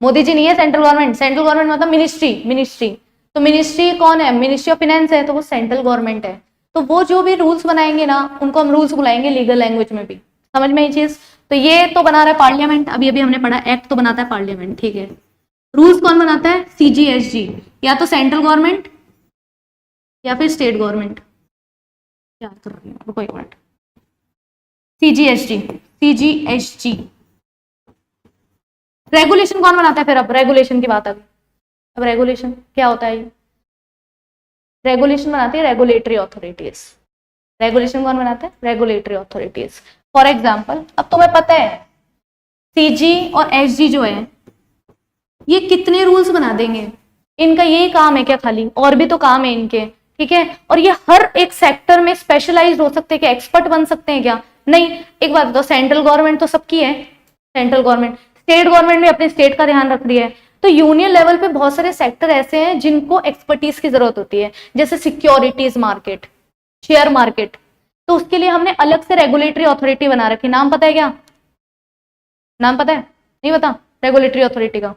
[SPEAKER 1] मोदी जी नहीं है सेंट्रल गवर्नमेंट। सेंट्रल गवर्नमेंट मतलब मिनिस्ट्री। मिनिस्ट्री तो मिनिस्ट्री कौन है? मिनिस्ट्री ऑफ फाइनेंस है, तो वो सेंट्रल गवर्नमेंट है। तो वो जो भी रूल्स बनाएंगे ना, उनको हम रूल्स बुलाएंगे लीगल लैंग्वेज में भी। समझ में ये चीज? तो ये तो बना रहा है पार्लियामेंट, अभी अभी हमने पढ़ा, एक्ट तो बनाता है पार्लियामेंट, ठीक है। रूल्स कौन बनाता है? सीजीएसजी, या तो सेंट्रल गवर्नमेंट या फिर स्टेट गवर्नमेंट। याद कर रही हूँ, रुको एक मिनट। CGST, CGST. रेगुलेशन कौन बनाता है फिर? अब रेगुलेशन की बात आ गई। अब रेगुलेशन क्या होता है? ये रेगुलेशन बनाती है रेगुलेटरी अथॉरिटीज। रेगुलेशन कौन बनाता है? Regulatory authorities. फॉर एग्जाम्पल, अब तुम्हें पता है सीजी और एसजी जो है ये कितने रूल्स बना देंगे? इनका यही काम है क्या खाली? और भी तो काम है इनके, ठीक है। और ये हर एक सेक्टर में स्पेशलाइज्ड हो सकते हैं क्या? एक्सपर्ट बन सकते हैं क्या? नहीं। एक बात बताओ, सेंट्रल गवर्नमेंट तो सबकी है, सेंट्रल गवर्नमेंट। स्टेट गवर्नमेंट भी अपने स्टेट का ध्यान रख रही है। तो यूनियन लेवल पे बहुत सारे सेक्टर ऐसे हैं जिनको एक्सपर्टीज की जरूरत होती है, जैसे सिक्योरिटीज मार्केट, शेयर मार्केट। तो उसके लिए हमने अलग से रेगुलेटरी अथॉरिटी बना रखी। नाम पता है क्या? नाम पता है? नहीं पता रेगुलेटरी अथॉरिटी का?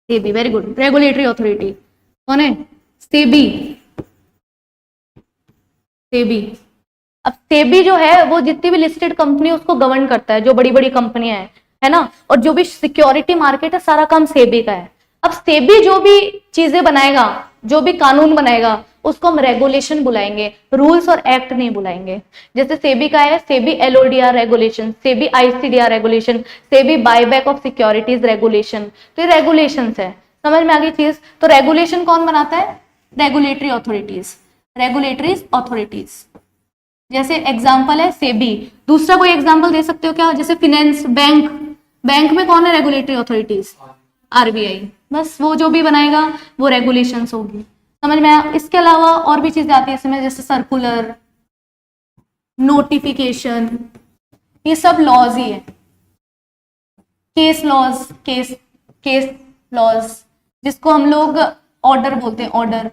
[SPEAKER 1] SEBI, very good. Regulatory authority कौन है? सेबी। सेबी। अब सेबी जो है वो जितनी भी लिस्टेड कंपनी उसको गवर्न करता है, जो बड़ी बड़ी कंपनियां हैं, है ना। और जो भी सिक्योरिटी मार्केट है सारा काम सेबी का है। अब सेबी जो भी चीजें बनाएगा, जो भी कानून बनाएगा, उसको हम रेगुलेशन बुलाएंगे, रूल्स और एक्ट नहीं बुलाएंगे। जैसे सेबी का है SEBI LODR regulation, SEBI ICDR regulation, SEBI buyback of securities regulation. तो ये रेगुलेशन है। समझ में आ गई चीज? तो रेगुलेशन कौन बनाता है? Regulatory authorities. रेगुलेटरी अथॉरिटीज जैसे एग्जांपल है सेबी। दूसरा कोई एग्जांपल दे सकते हो क्या? जैसे फिनेंस, बैंक। बैंक में कौन है रेगुलेटरी अथॉरिटीज? आरबीआई। बस वो जो भी बनाएगा वो रेगुलेशंस होगी। समझ में आया? इसके अलावा और भी चीजें आती है इसमें, जैसे सर्कुलर, नोटिफिकेशन, ये सब लॉज ही है। केस लॉज, केस लॉज जिसको हम लोग ऑर्डर बोलते हैं, ऑर्डर,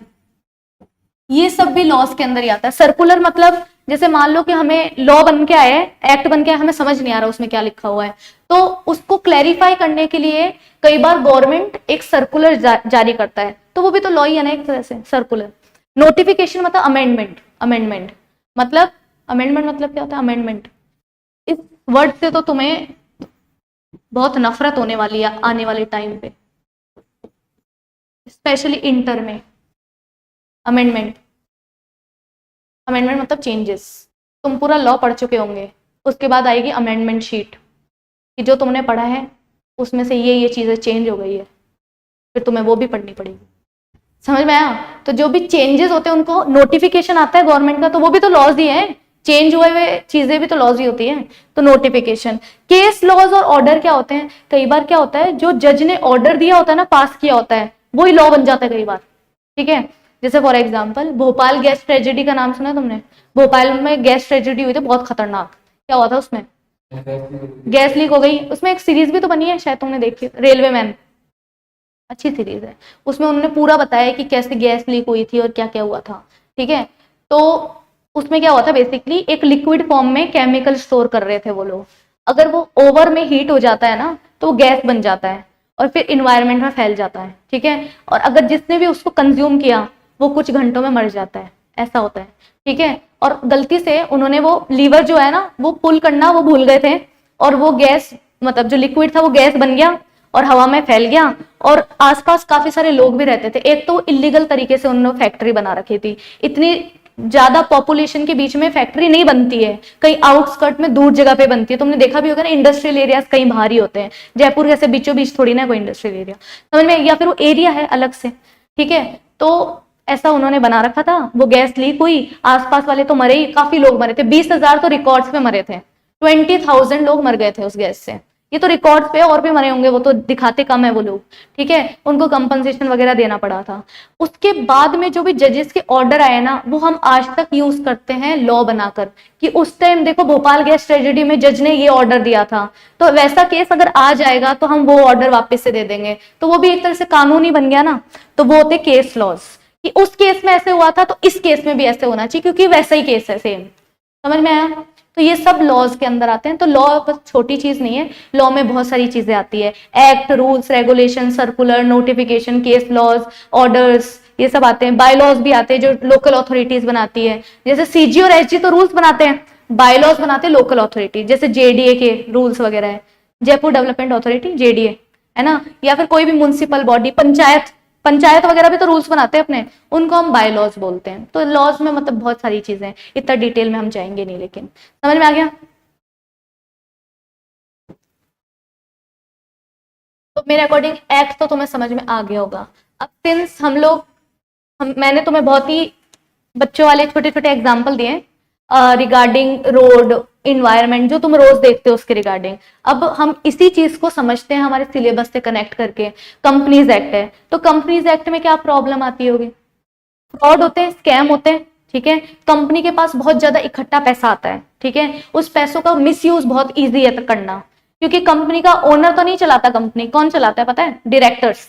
[SPEAKER 1] ये सब भी लॉज के अंदर ही आता है। सर्कुलर मतलब जैसे मान लो कि हमें लॉ बन के आया है, एक्ट बन के आया, हमें समझ नहीं आ रहा उसमें क्या लिखा हुआ है, तो उसको क्लैरिफाई करने के लिए कई बार गवर्नमेंट एक सर्कुलर जारी करता है, तो वो भी तो लॉ ही है ना एक तरह से, सर्कुलर। नोटिफिकेशन मतलब अमेंडमेंट। अमेंडमेंट मतलब क्या होता है? अमेंडमेंट। इस वर्ड से तो तुम्हें बहुत नफरत होने वाली है आने वाले टाइम पे, स्पेशली इंटर में। अमेंडमेंट, अमेंडमेंट मतलब चेंजेस। तुम पूरा लॉ पढ़ चुके होंगे, उसके बाद आएगी अमेंडमेंट शीट कि जो तुमने पढ़ा है उसमें से ये चीजें चेंज हो गई है, फिर तुम्हें वो भी पढ़नी पड़ेगी। समझ में आया? तो जो भी चेंजेस होते हैं उनको नोटिफिकेशन आता है गवर्नमेंट का, तो वो भी तो लॉज ही है। चेंज हुए हुए चीजें भी तो लॉज ही होती है, तो नोटिफिकेशन। केस लॉज और ऑर्डर क्या होते हैं? कई बार क्या होता है, जो जज ने ऑर्डर दिया होता है ना, पास किया होता है, वही लॉ बन जाता है कई बार, ठीक है। जैसे for example Bhopal gas tragedy का नाम सुना है तुमने? भोपाल में गैस ट्रेजेडी हुई थी बहुत खतरनाक। क्या हुआ था उसमें? गैस लीक हो गई। उसमें एक सीरीज भी तो बनी है, शायद तुमने देखी, रेलवे मैन, अच्छी सीरीज है। उसमें उन्होंने पूरा बताया कि कैसे गैस लीक हुई थी और क्या क्या हुआ था, ठीक है। तो उसमें क्या हुआ था, बेसिकली एक लिक्विड फॉर्म में केमिकल स्टोर कर रहे थे वो लोग। अगर वो ओवर में हीट हो जाता है ना, तो वो गैस बन जाता है और फिर इन्वायरमेंट में फैल जाता है, ठीक है। और अगर जिसने भी उसको कंज्यूम किया वो कुछ घंटों में मर जाता है, ऐसा होता है, ठीक है। और गलती से उन्होंने वो लीवर जो है ना वो पुल करना वो भूल गए थे, और वो गैस मतलब जो लिक्विड था वो गैस बन गया और हवा में फैल गया, और आसपास काफी सारे लोग भी रहते थे। एक तो इलीगल तरीके से उन्होंने फैक्ट्री बना रखी थी। इतनी ज्यादा पॉपुलेशन के बीच में फैक्ट्री नहीं बनती है, कहीं आउटस्कर्ट में दूर जगह पे बनती है। तुमने देखा भी होगा ना, इंडस्ट्रियल एरियाज कहीं बाहर ही होते हैं। जयपुर कैसे बीचों बीच थोड़ी ना कोई इंडस्ट्रियल एरिया, समझ में? या फिर वो एरिया है अलग से, ठीक है। तो ऐसा उन्होंने बना रखा था। वो गैस लीक हुई, आसपास वाले तो मरे ही, काफी लोग मरे थे। 20,000 तो रिकॉर्ड्स में मरे थे, 20,000 लोग मर गए थे उस गैस से। ये तो रिकॉर्ड्स पे और भी मरे होंगे, वो तो दिखाते कम है वो लोग, ठीक है, उनको कंपनसेशन वगैरह देना पड़ा था। उसके बाद में जो भी जजेस के ऑर्डर आए ना, वो हम आज तक यूज करते हैं लॉ बनाकर, कि उस टाइम देखो भोपाल गैस ट्रेजेडी में जज ने ये ऑर्डर दिया था, तो वैसा केस अगर आ जाएगा तो हम वो ऑर्डर वापस से दे देंगे, तो वो भी एक तरह से कानून ही बन गया ना। तो वो होते केस लॉज, कि उस केस में ऐसे हुआ था तो इस केस में भी ऐसे होना चाहिए, क्योंकि वैसा ही केस है सेम। समझ में आया? तो ये सब लॉज के अंदर आते हैं। तो लॉ बस छोटी चीज नहीं है, लॉ में बहुत सारी चीजें आती है, act, rules, regulation, circular, notification, case laws, orders, ये सब आते हैं। बाय लॉज भी आते हैं जो लोकल अथॉरिटीज बनाती है, जैसे सीजी और एसजी तो रूल्स बनाते हैं, बाय लॉज बनाते हैं लोकल अथॉरिटी, जैसे जेडीए के रूल्स वगैरह है, जयपुर डेवलपमेंट अथॉरिटी जेडीए, है ना, या फिर कोई भी म्युनिसिपल बॉडी, पंचायत, पंचायत वगैरह भी तो रूल्स बनाते हैं अपने, उनको हम बाय लॉज बोलते हैं। तो लॉज में मतलब बहुत सारी चीजें हैं, इतना डिटेल में हम जाएंगे नहीं, लेकिन समझ में आ गया? तो मेरे अकॉर्डिंग एक्ट तो तुम्हें समझ में आ गया होगा। अब सिंस मैंने तुम्हें बहुत ही बच्चों वाले छोटे छोटे एग्जाम्पल दिए रिगार्डिंग रोड, इन्वायरमेंट, जो तुम रोज देखते हो उसके रिगार्डिंग। अब हम इसी चीज को समझते हैं हमारे सिलेबस से कनेक्ट करके। कंपनीज एक्ट है, तो कंपनीज एक्ट में क्या प्रॉब्लम आती होगी? फ्रॉड होते हैं, स्कैम होते हैं, ठीक है, कंपनी के पास बहुत ज्यादा इकट्ठा पैसा आता है, ठीक है, उस पैसों का मिसयूज बहुत इजी है करना, क्योंकि कंपनी का ओनर तो नहीं चलाता, कंपनी कौन चलाता है पता है? डायरेक्टर्स।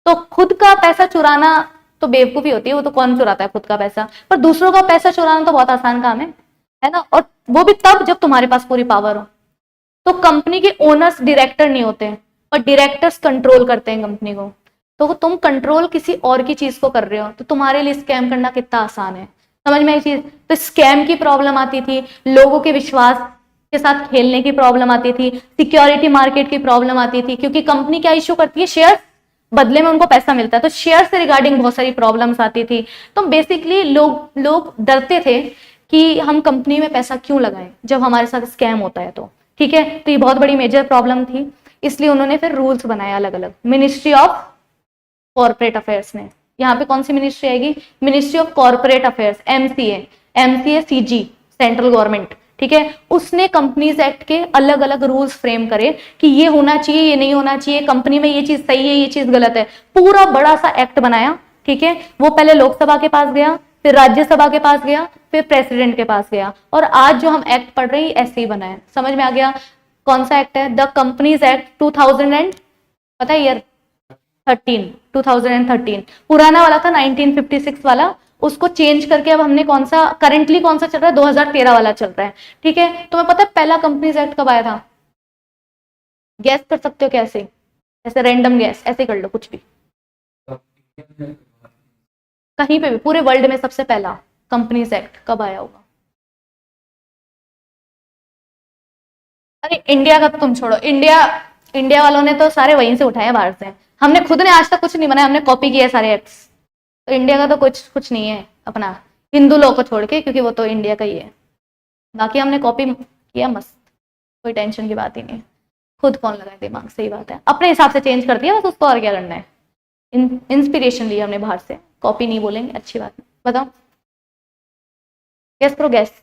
[SPEAKER 1] तो खुद का पैसा चुराना तो बेवकूफी होती है, वो तो कौन चुराता है खुद का पैसा, पर दूसरों का पैसा चुराना तो बहुत आसान काम है ना, और वो भी तब जब तुम्हारे पास पूरी पावर हो। तो कंपनी के ओनर्स डायरेक्टर नहीं होते, और डायरेक्टर्स कंट्रोल करते हैं कंपनी को। तो तुम कंट्रोल किसी और की चीज को कर रहे हो, तो तुम्हारे लिए स्कैम करना कितना आसान है। समझ में आई चीज? तो स्कैम की प्रॉब्लम आती थी, लोगों के विश्वास के साथ खेलने की प्रॉब्लम आती थी, सिक्योरिटी मार्केट की प्रॉब्लम आती थी, क्योंकि कंपनी क्या इशू करती है? शेयर, बदले में उनको पैसा मिलता है, तो शेयर से रिगार्डिंग बहुत सारी प्रॉब्लम्स आती थी। तो बेसिकली लोग लोग डरते थे कि हम कंपनी में पैसा क्यों लगाएं जब हमारे साथ स्कैम होता है तो, ठीक है। तो ये बहुत बड़ी मेजर प्रॉब्लम थी, इसलिए उन्होंने फिर रूल्स बनाए अलग अलग। मिनिस्ट्री ऑफ कॉर्पोरेट अफेयर्स ने, यहाँ पे कौन सी मिनिस्ट्री आएगी? Ministry of corporate affairs, MCA, MCA CG, central government, ठीक है। उसने कंपनीज एक्ट के अलग अलग रूल्स फ्रेम करे कि ये होना चाहिए, ये नहीं होना चाहिए, कंपनी में ये चीज सही है, ये चीज गलत है, पूरा बड़ा सा एक्ट बनाया, ठीक है। वो पहले लोकसभा के पास गया, फिर राज्यसभा के पास गया, फिर प्रेसिडेंट के पास गया, और आज जो हम एक्ट पढ़ रहे हैं ऐसे ही बना है। समझ में आ गया? कौन सा एक्ट है? द कंपनीज एक्ट 2000 एंड, पता है ईयर? 2013। पुराना वाला था 1956 वाला, उसको चेंज करके अब हमने कौन सा, करंटली कौन सा चल रहा है? 2013 वाला चल रहा है, ठीक है। तुम्हें पता है पहला कंपनीज एक्ट कब आया था? गैस कर सकते हो कैसे? ऐसे रैंडम गैस ऐसे कर लो कुछ भी, कहीं पे भी पूरे वर्ल्ड में सबसे पहला कंपनीज एक्ट कब आया होगा? अरे इंडिया का तो तुम छोड़ो, इंडिया वालों ने तो सारे वहीं से उठाए बाहर से, हमने खुद ने आज तक कुछ नहीं बनाया, हमने कॉपी किया सारे एक्ट्स। तो इंडिया का तो कुछ नहीं है अपना, हिंदू लॉ को छोड़ के, क्योंकि वो तो इंडिया का ही है, बाकी हमने कॉपी किया मस्त, कोई टेंशन की बात ही नहीं। खुद कौन लगाए दिमाग, सही बात है, अपने हिसाब से चेंज कर दिया बस उसको, और क्या करना है। इंस्पिरेशन ली हमने बाहर से, कॉपी नहीं बोलेंगे, अच्छी बात है। बताओ, गैस करो, गैस।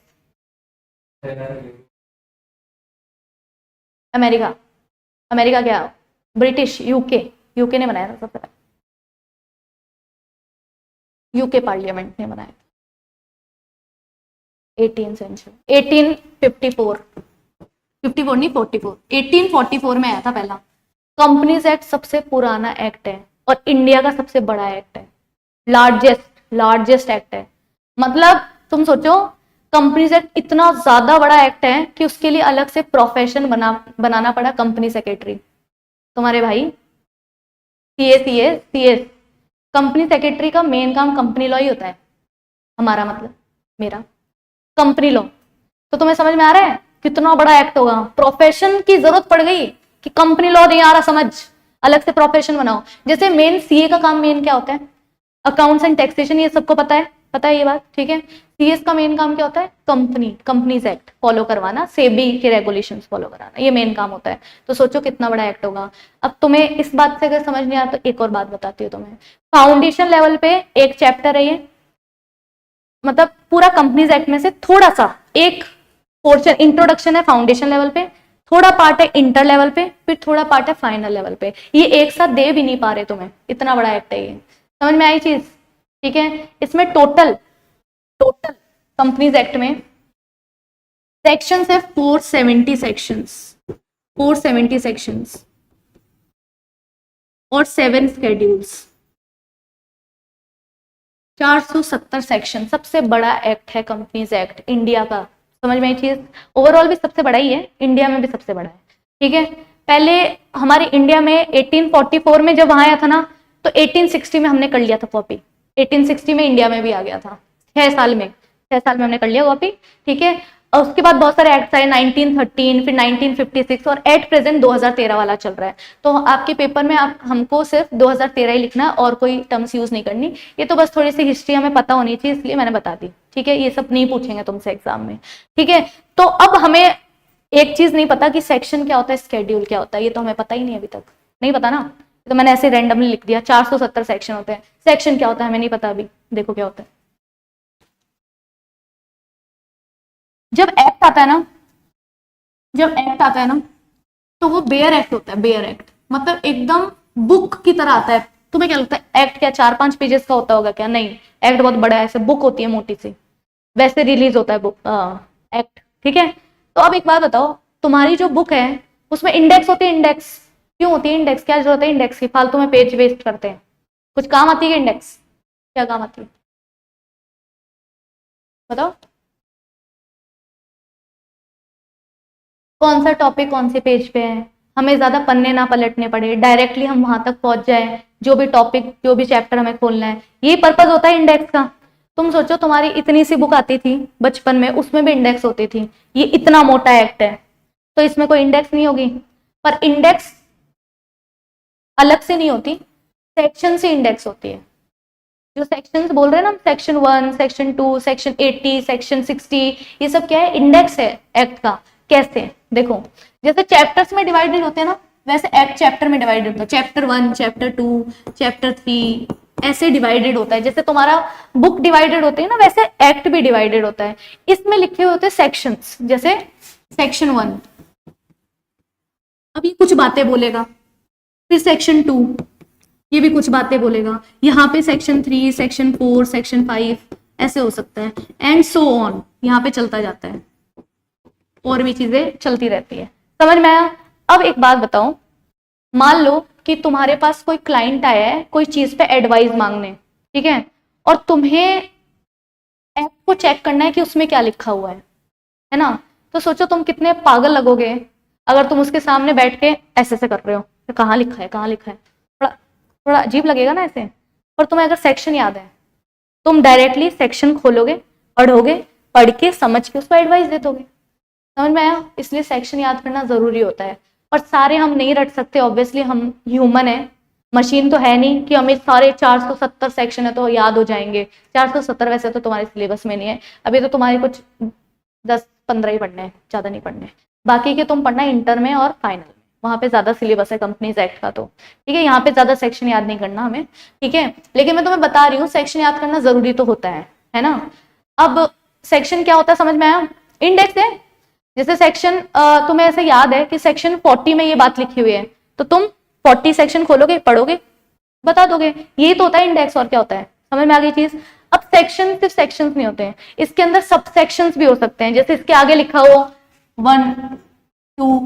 [SPEAKER 1] अमेरिका, अमेरिका क्या? ब्रिटिश, यूके ने बनाया था सबसे पहले, यूके पार्लियामेंट ने बनाया था 18 सेंचुरी, 1854, 54 नहीं 44, 1844 में आया था पहला। कंपनीज एक्ट सबसे पुराना एक्ट है और इंडिया का सबसे बड़ा एक्ट है, लार्जेस्ट एक्ट है। मतलब तुम सोचो, कंपनीज एक्ट इतना ज्यादा बड़ा एक्ट है कि उसके लिए अलग से प्रोफेशन बनाना पड़ा, कंपनी सेक्रेटरी। तुम्हारे भाई सीएस, कंपनी सेक्रेटरी का मेन काम कंपनी लॉ ही होता है, हमारा मतलब मेरा कंपनी लॉ। तो तुम्हें समझ में आ रहा है कितना बड़ा एक्ट होगा? प्रोफेशन की जरूरत पड़ गई कि कंपनी लॉ नहीं आ रहा समझ, अलग से प्रोफेशन बनाओ। जैसे मेन सीए का काम मेन क्या होता है? अकाउंट्स एंड टैक्सेशन, ये सबको पता है ये बात, ठीक है। सीएस का मेन काम क्या होता है? कंपनीज एक्ट फॉलो करवाना, सेबी के रेगुलेशंस फॉलो कराना, ये मेन काम होता है। तो सोचो कितना बड़ा एक्ट होगा। अब तुम्हें इस बात से अगर समझ नहीं आया तो एक और बात बताती हूँ तुम्हें। फाउंडेशन लेवल पे एक चैप्टर है ये, मतलब पूरा कंपनीज एक्ट में से थोड़ा सा एक पोर्शन इंट्रोडक्शन है फाउंडेशन लेवल पे, थोड़ा पार्ट है इंटर लेवल पे, फिर थोड़ा पार्ट है फाइनल लेवल पे। ये एक साथ दे भी नहीं पा रहे तुम्हें, इतना बड़ा एक्ट है ये। समझ में आई चीज? ठीक है, इसमें टोटल टोटल कंपनीज एक्ट में सेक्शंस है 470 सेक्शंस, 470 सेक्शंस और 7 स्केड्यूल्स, 470 सेक्शन। सबसे बड़ा एक्ट है कंपनीज एक्ट इंडिया का। समझ में आई चीज? ओवरऑल भी सबसे बड़ा ही है, इंडिया में भी सबसे बड़ा है। ठीक है, पहले हमारे इंडिया में 1844 में जब वहां आया था ना, तो 1860 में हमने कर लिया था कॉपी। 1860 में इंडिया में भी आ गया था, 6 साल में, 6 साल में हमने कर लिया कॉपी। ठीक है, और उसके बाद बहुत सारे एक्ट आए, 1913, फिर 1956 और एट प्रेजेंट 2013 वाला चल रहा है। तो आपके पेपर में आप हमको सिर्फ 2013 ही लिखना और कोई टर्म्स यूज नहीं करनी। ये तो बस थोड़ी सी हिस्ट्री हमें पता होनी चाहिए, इसलिए मैंने बता दी। ठीक है, ये सब नहीं पूछेंगे तुमसे एग्जाम में। ठीक है, तो अब हमें एक चीज नहीं पता कि सेक्शन क्या होता है, स्केड्यूल क्या होता है, ये तो हमें पता ही नहीं अभी तक। नहीं पता ना, तो मैंने ऐसे रैंडमली लिख दिया 470 सेक्शन होते हैं। सेक्शन क्या होता है हमें नहीं पता अभी, देखो क्या होता है। जब एक्ट आता है ना, जब एक्ट आता है ना, तो वो बेयर एक्ट होता है। बेयर एक्ट मतलब एकदम बुक की तरह आता है। तुम्हें क्या लगता है एक्ट क्या 4-5 पेजेस का होता होगा क्या? नहीं, एक्ट बहुत बड़ा है, ऐसे बुक होती है मोटी सी, वैसे रिलीज होता है बुक एक्ट। ठीक है, तो अब एक बात बताओ, तुम्हारी जो बुक है उसमें इंडेक्स होती है। इंडेक्स क्यों होती है? इंडेक्स क्या जरूरत है इंडेक्स की? फालतू में पेज वेस्ट करते हैं, कुछ काम आती है इंडेक्स? क्या काम आती है बताओ? कौन सा टॉपिक कौन से पेज पे है, हमें ज्यादा पन्ने ना पलटने पड़े, डायरेक्टली हम वहां तक पहुंच जाए, जो भी टॉपिक जो भी चैप्टर हमें खोलना है, यही पर्पज होता है इंडेक्स का। तुम सोचो तुम्हारी इतनी सी बुक आती थी बचपन में, उसमें भी इंडेक्स होती थी। ये इतना मोटा एक्ट है तो इसमें कोई इंडेक्स नहीं होगी। पर इंडेक्स अलग से नहीं होती, सेक्शन से इंडेक्स होती है। जो सेक्शंस बोल रहे हैं ना, सेक्शन 1, सेक्शन 2, सेक्शन 80, सेक्शन 60, ये सब क्या है? इंडेक्स है एक्ट का। कैसे? देखो, जैसे चैप्टर्स में डिवाइडेड होते हैं ना, वैसे एक्ट चैप्टर में डिवाइडेड होता है। चैप्टर 1, चैप्टर 2, चैप्टर 3 ऐसे डिवाइडेड होता है। जैसे तुम्हारा बुक डिवाइडेड होती है ना, वैसे एक्ट भी डिवाइडेड होता है। इसमें लिखे होते हैं सेक्शंस। जैसे सेक्शन 1 अब ये कुछ बातें बोलेगा, फिर सेक्शन 2 ये भी कुछ बातें बोलेगा, यहाँ पे सेक्शन 3, सेक्शन 4, सेक्शन 5 ऐसे हो सकता है, एंड सो ऑन, यहाँ पे चलता जाता है, और भी चीजें चलती रहती है। समझ में आया? अब एक बात बताओ, मान लो कि तुम्हारे पास कोई क्लाइंट आया है कोई चीज पे एडवाइस मांगने, ठीक है, और तुम्हें ऐप को चेक करना है कि उसमें क्या लिखा हुआ है ना? तो सोचो तुम कितने पागल लगोगे अगर तुम उसके सामने बैठ के ऐसे ऐसे कर रहे हो, तो कहाँ लिखा है, कहाँ लिखा है। थोड़ा थोड़ा अजीब लगेगा ना ऐसे। पर तुम्हें अगर सेक्शन याद है, तुम डायरेक्टली सेक्शन खोलोगे, पढ़ोगे, पढ़ के समझ के उसको एडवाइस दे दोगे। समझ में आया? इसलिए सेक्शन याद करना जरूरी होता है। और सारे हम नहीं रट सकते, ऑब्वियसली हम ह्यूमन है, मशीन तो है नहीं कि हमें सारे 470 सेक्शन है तो याद हो जाएंगे। 470 वैसे तो तुम्हारे सिलेबस में नहीं है, अभी तो तुम्हारे कुछ 10-15 ही पढ़ने हैं, ज्यादा नहीं पढ़ने। बाकी के तुम पढ़ना इंटर में और फाइनल में, वहां पे ज्यादा सिलेबस है कंपनीज एक्ट का। तो ठीक है, यहाँ पे ज्यादा सेक्शन याद नहीं करना हमें, ठीक है। लेकिन मैं तुम्हें बता रही हूँ सेक्शन याद करना जरूरी तो होता है ना। अब सेक्शन क्या होता है समझ में आया? इंडेक्स है। जैसे सेक्शन तुम्हें ऐसे याद है कि सेक्शन 40 में ये बात लिखी हुई है, तो तुम 40 सेक्शन खोलोगे, पढ़ोगे, बता दोगे। यही तो होता है इंडेक्स, और क्या होता है? समझ में आ गई चीज? अब सेक्शन सिर्फ सेक्शंस नहीं होते हैं, इसके अंदर सब सेक्शंस भी हो सकते हैं। जैसे इसके आगे लिखा हो 1, 2,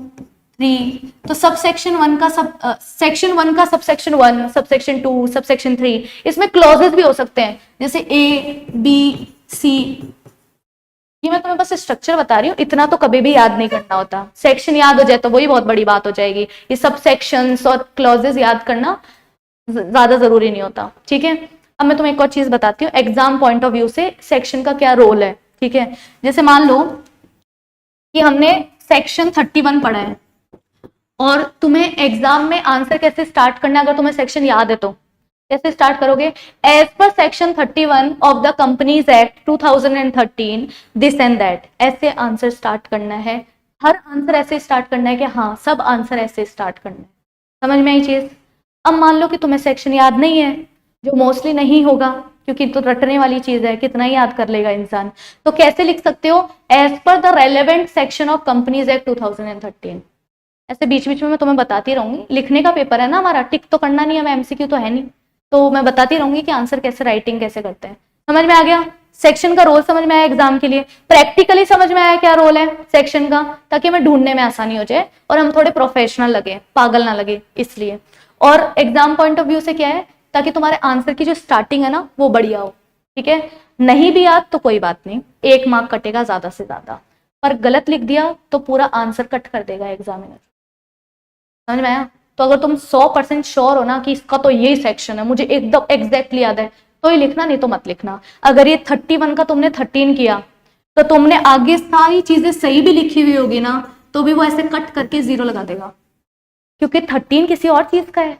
[SPEAKER 1] 3, तो सब सेक्शन 1 का सब सेक्शन 1 का sub section 1, sub section 2, sub section 3। इसमें क्लॉजेस भी हो सकते हैं, जैसे A, B, C। ये मैं तुम्हें बस स्ट्रक्चर बता रही हूँ, इतना तो कभी भी याद नहीं करना होता। सेक्शन याद हो जाए तो वही बहुत बड़ी बात हो जाएगी। ये सब सेक्शंस और क्लॉजेस याद करना ज्यादा जरूरी नहीं होता, ठीक है। अब मैं तुम्हें एक और चीज बताती हूँ, एग्जाम पॉइंट ऑफ व्यू से सेक्शन का क्या रोल है, ठीक है। जैसे मान लो कि हमने सेक्शन 31 पढ़ा है और तुम्हें एग्जाम में आंसर कैसे स्टार्ट करना है, अगर तुम्हें सेक्शन याद है तो कैसे स्टार्ट करोगे? As per section 31 of the companies act 2013 this and that, ऐसे आंसर स्टार्ट करना है। हर आंसर ऐसे स्टार्ट करना है कि हाँ, सब आंसर ऐसे स्टार्ट करना है। समझ में आई चीज? अब मान लो कि तुम्हें सेक्शन याद नहीं है, जो मोस्टली नहीं होगा क्योंकि तो रटने वाली चीज है, कितना ही याद कर लेगा इंसान। तो कैसे लिख सकते हो, as per the relevant section of companies act 2013। ऐसे बीच बीच में मैं तुम्हें बताती रहूंगी, लिखने का पेपर है ना हमारा, टिक तो करना नहीं है, मैं एमसीक्यू तो है नहीं, तो मैं बताती रहूंगी कि आंसर कैसे, राइटिंग कैसे करते हैं। समझ में आ गया, सेक्शन का रोल समझ में आया एग्जाम के लिए, प्रैक्टिकली समझ में आया क्या रोल है सेक्शन का, ताकि हमें ढूंढने में आसानी हो जाए और हम थोड़े प्रोफेशनल लगे, पागल ना लगे इसलिए। और एग्जाम पॉइंट ऑफ व्यू से क्या है, ताकि तुम्हारे आंसर की जो स्टार्टिंग है ना वो बढ़िया हो, ठीक है। नहीं भी याद तो कोई बात नहीं, 1 मार्क कटेगा ज्यादा से ज्यादा, पर गलत लिख दिया तो पूरा आंसर कट कर देगा एग्जामिनर। समझ में आया। तो अगर तुम 100% श्योर हो ना कि इसका तो यही सेक्शन है, मुझे एकदम एग्जैक्टली याद है, तो ही लिखना, नहीं तो मत लिखना। अगर ये 31 का तुमने 13 किया तो तुमने आगे सारी चीजें सही भी लिखी हुई होगी ना, तो भी वो ऐसे कट करके 0 लगा देगा, क्योंकि 13 किसी और चीज का है,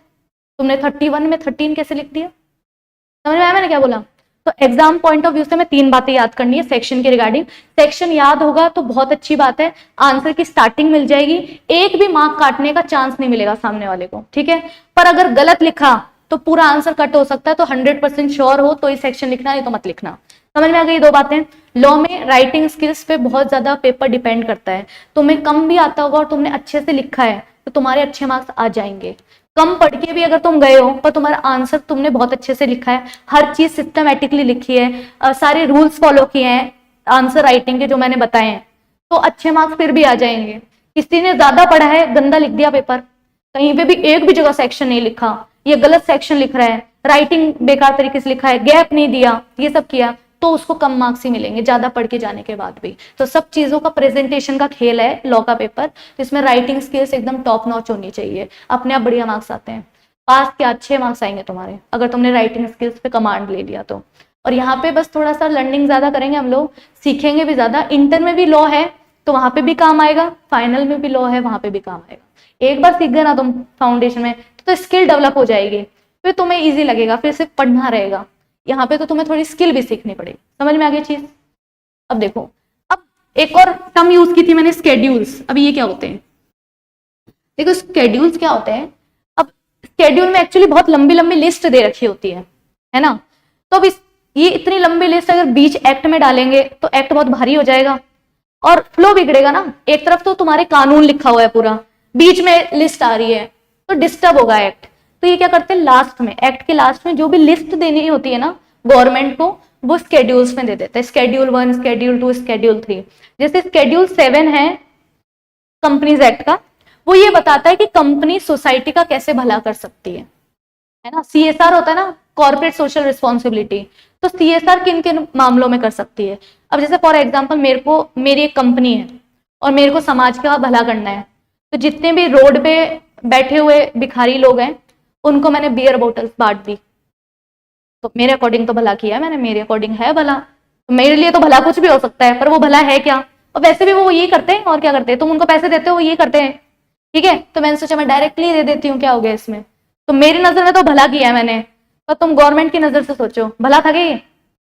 [SPEAKER 1] तुमने 31 में 13 कैसे लिख दिया। समझ में आया मैंने क्या बोला। तो एग्जाम पॉइंट ऑफ व्यू से मैं 3 बातें याद करनी है सेक्शन के रिगार्डिंग। सेक्शन याद होगा तो बहुत अच्छी बात है, आंसर की स्टार्टिंग मिल जाएगी, एक भी मार्क काटने का चांस नहीं मिलेगा सामने वाले को, ठीक है। पर अगर गलत लिखा तो पूरा आंसर कट हो सकता है, तो 100% श्योर हो तो ही सेक्शन लिखना, नहीं तो मत लिखना। समझ में आ गई 2 बातें। लॉ में राइटिंग स्किल्स पे बहुत ज्यादा पेपर डिपेंड करता है, तुम्हें कम भी आता होगा और तुमने अच्छे से लिखा है तो तुम्हारे अच्छे मार्क्स आ जाएंगे। कम पढ़ के भी अगर तुम गए हो पर तुम्हारा आंसर तुमने बहुत अच्छे से लिखा है, हर चीज सिस्टमैटिकली लिखी है, सारे रूल्स फॉलो किए हैं आंसर राइटिंग के जो मैंने बताए हैं, तो अच्छे मार्क्स फिर भी आ जाएंगे। किसी ने ज्यादा पढ़ा है, गंदा लिख दिया पेपर, कहीं पे भी एक भी जगह सेक्शन नहीं लिखा, ये गलत सेक्शन लिख रहा है, राइटिंग बेकार तरीके से लिखा है, गैप नहीं दिया, ये सब किया, तो उसको कम मार्क्स ही मिलेंगे ज्यादा पढ़ के जाने के बाद भी। तो सब चीजों का प्रेजेंटेशन का खेल है लॉ का पेपर, जिसमें राइटिंग स्किल्स एकदम टॉप नॉच होनी चाहिए, अपने आप बढ़िया मार्क्स आते हैं। पास के अच्छे मार्क्स आएंगे तुम्हारे अगर तुमने राइटिंग स्किल्स पे कमांड ले लिया तो। और यहाँ पे बस थोड़ा सा लर्निंग ज्यादा करेंगे हम लोग, सीखेंगे भी ज्यादा। इंटर में भी लॉ है तो वहां पे भी काम आएगा, फाइनल में भी लॉ है वहां पे भी काम आएगा। एक बार सीख गए ना तुम फाउंडेशन में तो स्किल डेवलप हो जाएगी, फिर तुम्हें ईजी लगेगा, फिर सिर्फ पढ़ना रहेगा। यहाँ पे तो तुम्हें थोड़ी स्किल भी सीखनी पड़ेगी। समझ में आ गई चीज। अब देखो, अब एक और टर्म यूज की थी मैंने, स्केड्यूल्स। अभी ये क्या होते हैं, देखो स्केड्यूल्स क्या होते हैं। अब स्केड्यूल में एक्चुअली बहुत लंबी लंबी लिस्ट दे रखी होती है ना। तो अब ये इतनी लंबी लिस्ट अगर बीच एक्ट में डालेंगे तो एक्ट बहुत भारी हो जाएगा और फ्लो बिगड़ेगा ना। एक तरफ तो तुम्हारे कानून लिखा हुआ है पूरा, बीच में लिस्ट आ रही है तो डिस्टर्ब होगा एक्ट। तो ये क्या करते हैं, लास्ट में, एक्ट के लास्ट में जो भी लिस्ट देनी होती है ना गवर्नमेंट को, वो स्केड्यूल्स में दे देते हैं। Schedule 1, schedule 2, schedule 3। जैसे स्केड्यूल 7 है कंपनीज एक्ट का, वो ये बताता है कि कंपनी सोसाइटी का कैसे भला कर सकती है ना। सीएसआर होता है ना, कॉर्पोरेट सोशल रिस्पॉन्सिबिलिटी। तो सीएसआर किन किन मामलों में कर सकती है। अब जैसे फॉर एग्जांपल मेरी एक कंपनी है और मेरे को समाज का भला करना है, तो जितने भी रोड पे बैठे हुए भिखारी लोग हैं उनको मैंने बियर बोतल्स बांट दी, तो मेरे अकॉर्डिंग तो भला किया है मैंने, मेरे अकॉर्डिंग है भला। तो मेरे लिए तो भला कुछ भी हो सकता है, पर वो भला है क्या। और वैसे भी वो यही करते हैं, और क्या करते हैं, तुम उनको पैसे देते हो वो यही करते हैं, ठीक है। तो मैंने सोचा मैं डायरेक्टली दे देती हूँ, क्या हो गया इसमें। तो मेरी नजर में तो भला किया है मैंने, पर तुम गवर्नमेंट की नजर से सोचो भला था क्या ये,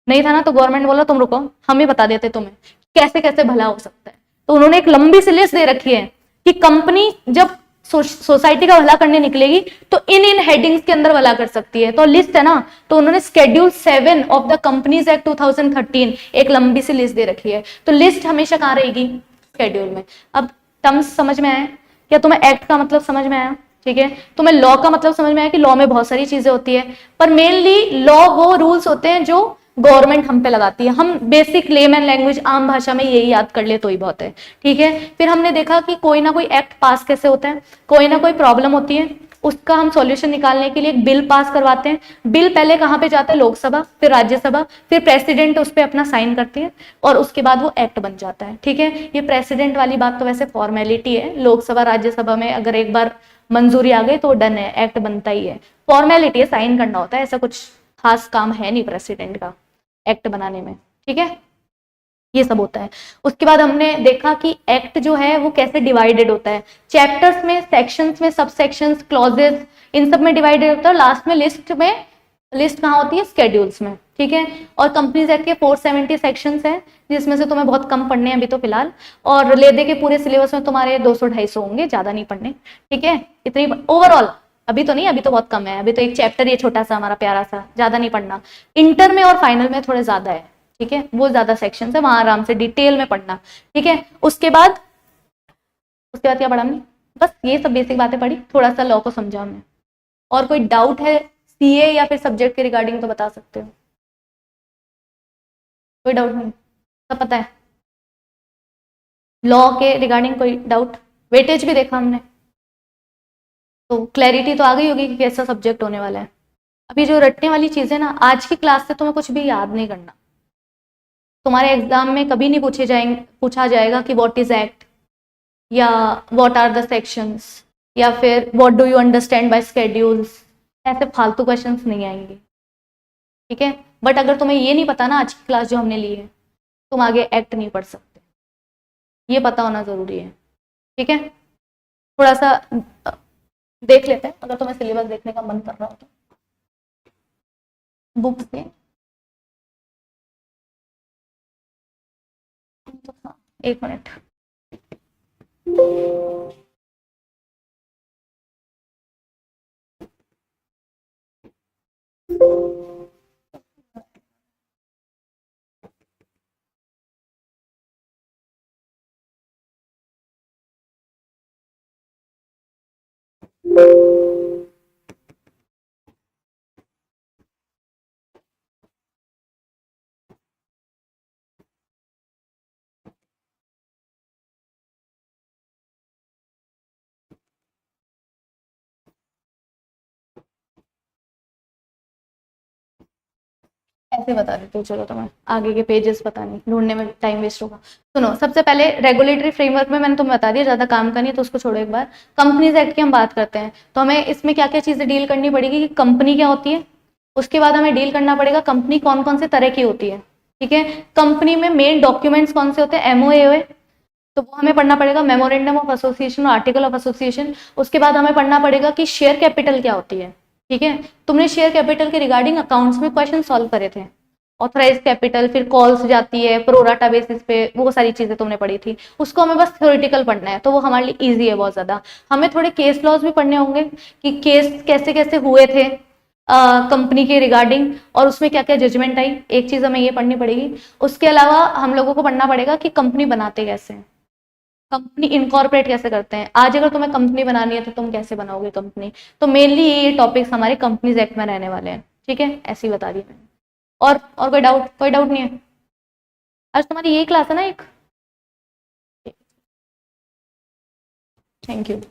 [SPEAKER 1] नहीं था ना। तो गवर्नमेंट बोला तुम रुको, हम ही बता देते तुम्हें कैसे कैसे भला हो सकता है। तो उन्होंने एक लंबी सी लिस्ट दे रखी है कि कंपनी जब सोसाइटी का भला करने निकलेगी तो इन हेडिंग्स के अंदर भला कर सकती है। तो लिस्ट है ना, तो उन्होंने schedule 7 of the companies act 2013 एक लंबी सी लिस्ट दे रखी है। तो लिस्ट हमेशा कहाँ रहेगी, स्केड्यूल में। अब टर्म्स समझ में आए क्या, तुम्हें एक्ट का मतलब समझ में आया, ठीक है। तुम्हें लॉ का मतलब समझ में आया कि लॉ में बहुत सारी चीजें होती है, पर मेनली लॉ वो रूल्स होते हैं जो गवर्नमेंट हम पे लगाती है। हम बेसिक लेमन लैंग्वेज आम भाषा में यही याद कर ले तो ही बहुत है, ठीक है। फिर हमने देखा कि कोई ना कोई एक्ट पास कैसे होता है, कोई ना कोई प्रॉब्लम होती है, उसका हम सॉल्यूशन निकालने के लिए एक बिल पास करवाते हैं। बिल पहले कहाँ पे जाता है, लोकसभा, फिर राज्यसभा, फिर प्रेसिडेंट उस पर अपना साइन करती है और उसके बाद वो एक्ट बन जाता है, ठीक है। ये प्रेसिडेंट वाली बात तो वैसे फॉर्मेलिटी है, लोकसभा राज्यसभा में अगर एक बार मंजूरी आ गई तो डन है, एक्ट बनता ही है। फॉर्मेलिटी है, साइन करना होता है, ऐसा कुछ खास काम है नहीं प्रेसिडेंट का एक्ट बनाने में, ठीक है। ये सब होता है। उसके बाद हमने देखा कि एक्ट जो है वो कैसे डिवाइडेड होता है, चैप्टर्स में, सेक्शंस में, सब सेक्शंस, क्लॉजेस, इन सब में डिवाइडेड होता है। लास्ट में लिस्ट कहाँ होती है, स्केड्यूल्स में, ठीक है। और कंपनीज एक्ट के 470 सेक्शंस हैं, जिसमें से तुम्हें बहुत कम पढ़ने हैं अभी तो फिलहाल, और ले दे के पूरे सिलेबस में तुम्हारे 200-250 होंगे, ज्यादा नहीं पढ़ने, ठीक है। इतनी ओवरऑल अभी तो नहीं, अभी तो बहुत कम है, अभी तो एक चैप्टर ये छोटा सा हमारा प्यारा सा, ज्यादा नहीं पढ़ना। इंटर में और फाइनल में थोड़े ज्यादा है, ठीक है, वो ज्यादा सेक्शन है, वहां आराम से डिटेल में पढ़ना, ठीक है। उसके बाद क्या पढ़ा हमने, बस ये सब बेसिक बातें पढ़ी, थोड़ा सा लॉ को समझा हमने। और कोई डाउट है सीए या फिर सब्जेक्ट के रिगार्डिंग तो बता सकते हो, कोई डाउट नहीं, सब पता है लॉ के रिगार्डिंग, कोई डाउट? वेटेज भी देखा हमने, तो क्लैरिटी तो आ गई होगी कि कैसा सब्जेक्ट होने वाला है। अभी जो रटने वाली चीजें ना, आज की क्लास से तुम्हें कुछ भी याद नहीं करना, तुम्हारे एग्जाम में कभी नहीं पूछा जाएगा कि व्हाट इज एक्ट, या व्हाट आर द सेक्शंस, या फिर what do you understand by schedules, ऐसे फालतू क्वेश्चंस नहीं आएंगे, ठीक है। बट अगर तुम्हें ये नहीं पता ना आज की क्लास जो हमने ली है, तुम आगे एक्ट नहीं पढ़ सकते, ये पता होना जरूरी है, ठीक है। थोड़ा सा देख लेते हैं, अगर तुम्हें सिलेबस देखने का मन कर रहा हो तो बुक से, तो हाँ, एक मिनट। ऐसे बता देती हूँ, चलो तुम्हें आगे के पेजेस पता नहीं, ढूंढने में टाइम वेस्ट होगा। सुनो, सबसे पहले रेगुलेटरी फ्रेमवर्क में मैंने तुम्हें बता दिया, ज्यादा काम का नहीं है तो उसको छोड़ो एक बार। कंपनीज एक्ट की हम बात करते हैं, तो हमें इसमें क्या क्या चीजें डील करनी पड़ेगी कि कंपनी क्या होती है, उसके बाद हमें डील करना पड़ेगा कंपनी कौन कौन से तरह की होती है, ठीक है। कंपनी में मेन डॉक्यूमेंट्स कौन से होते हैं, एमओए, तो वो हमें पढ़ना पड़ेगा, मेमोरेंडम ऑफ एसोसिएशन और आर्टिकल ऑफ एसोसिएशन। उसके बाद हमें पढ़ना पड़ेगा कि शेयर कैपिटल क्या होती है, ठीक है। तुमने शेयर कैपिटल के रिगार्डिंग अकाउंट्स में क्वेश्चन सॉल्व करे थे, ऑथराइज कैपिटल, फिर कॉल्स जाती है प्रोराटा बेसिस पे, वो सारी चीजें तुमने पढ़ी थी, उसको हमें बस थ्योरेटिकल पढ़ना है, तो वो हमारे लिए इजी है बहुत ज्यादा। हमें थोड़े केस लॉज भी पढ़ने होंगे कि केस कैसे कैसे हुए थे कंपनी के रिगार्डिंग, और उसमें क्या क्या जजमेंट आई, एक चीज हमें ये पढ़नी पड़ेगी। उसके अलावा हम लोगों को पढ़ना पड़ेगा कि कंपनी बनाते कैसे हैं, कंपनी इनकॉर्पोरेट कैसे करते हैं। आज अगर तुम्हें कंपनी बनानी है तो तुम कैसे बनाओगे कंपनी, तो मेनली ये टॉपिक्स हमारे कंपनीज एक्ट में रहने वाले हैं, ठीक है, ऐसे ही बता दिया मैंने। और कोई डाउट नहीं है? आज तुम्हारी यही क्लास है ना एक? Thank you.